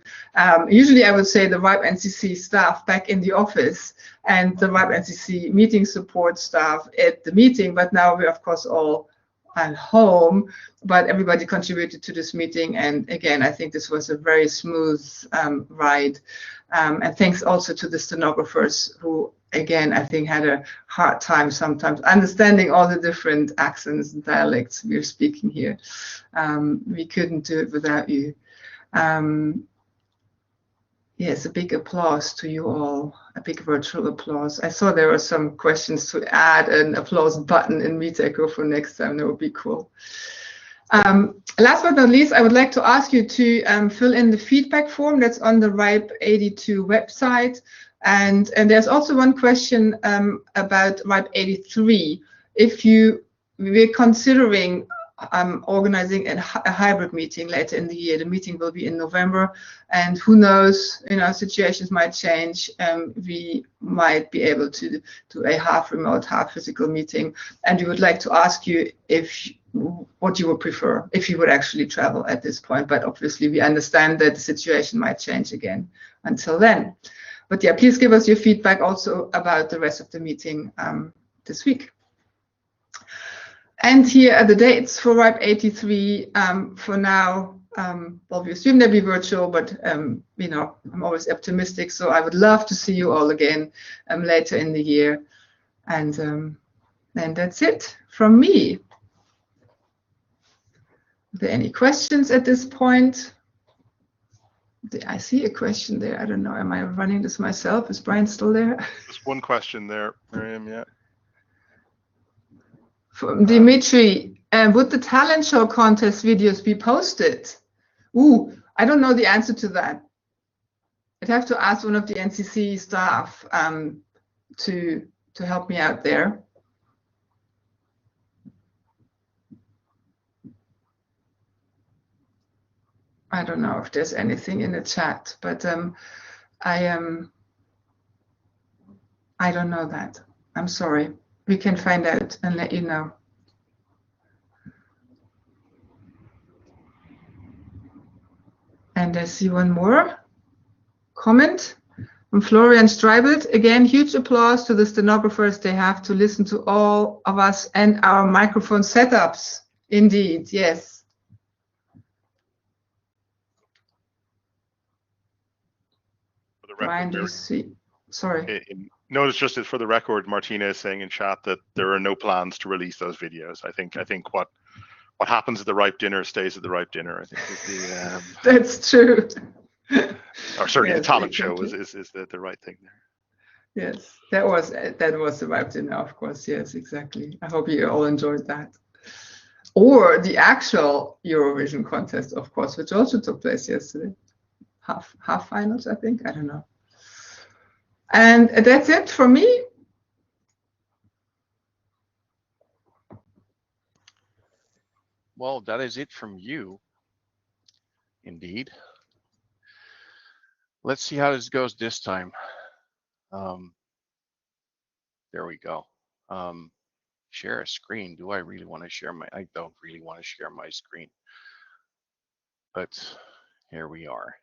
Usually I would say the RIPE NCC staff back in the office and the RIPE NCC meeting support staff at the meeting, but now we're of course all at home, but everybody contributed to this meeting. And again, I think this was a very smooth ride. And thanks also to the stenographers who, again, I think had a hard time sometimes understanding all the different accents and dialects we're speaking here. We couldn't do it without you. Yes, a big applause to you all, a big virtual applause. I saw there were some questions to add an applause button in MeetEcho for next time. That would be cool. Last but not least, I would like to ask you to fill in the feedback form that's on the RIPE 82 website. And there's also one question about RIPE 83. If we're considering organizing a hybrid meeting later in the year. The meeting will be in November, and who knows, situations might change. We might be able to do a half remote, half physical meeting, and we would like to ask you what you would prefer, if you would actually travel at this point. But obviously we understand that the situation might change again until then. But yeah, please give us your feedback also about the rest of the meeting this week. And here are the dates for RIPE 83. For now, well, we assume they'll be virtual, but I'm always optimistic, so I would love to see you all again later in the year. And that's it from me. Are there any questions at this point? I see a question there. I don't know. Am I running this myself? Is Brian still there? There's one question there, Miriam. Yeah. From Dimitri, would the talent show contest videos be posted? Ooh, I don't know the answer to that. I'd have to ask one of the NCC staff to help me out there. I don't know if there's anything in the chat, but I don't know that. I'm sorry. We can find out and let you know. And I see one more comment from Florian Streibelt. Again, huge applause to the stenographers. They have to listen to all of us and our microphone setups. Indeed, yes. Brian, do you see? Sorry. No, it's just for the record, Martina is saying in chat that there are no plans to release those videos. I think what happens at the ripe dinner stays at the ripe dinner, I think is the That's true. or certainly Yes, the talent exactly. show is the right thing there. Yes, that was the vibe dinner, of course. Yes, exactly. I hope you all enjoyed that. Or the actual Eurovision contest, of course, which also took place yesterday. Half finals, I think. I don't know. And that's it for me. Well, that is it from you. Indeed. Let's see how this goes this time. There we go. Share a screen. Do I really want to share my? I don't really want to share my screen. But here we are.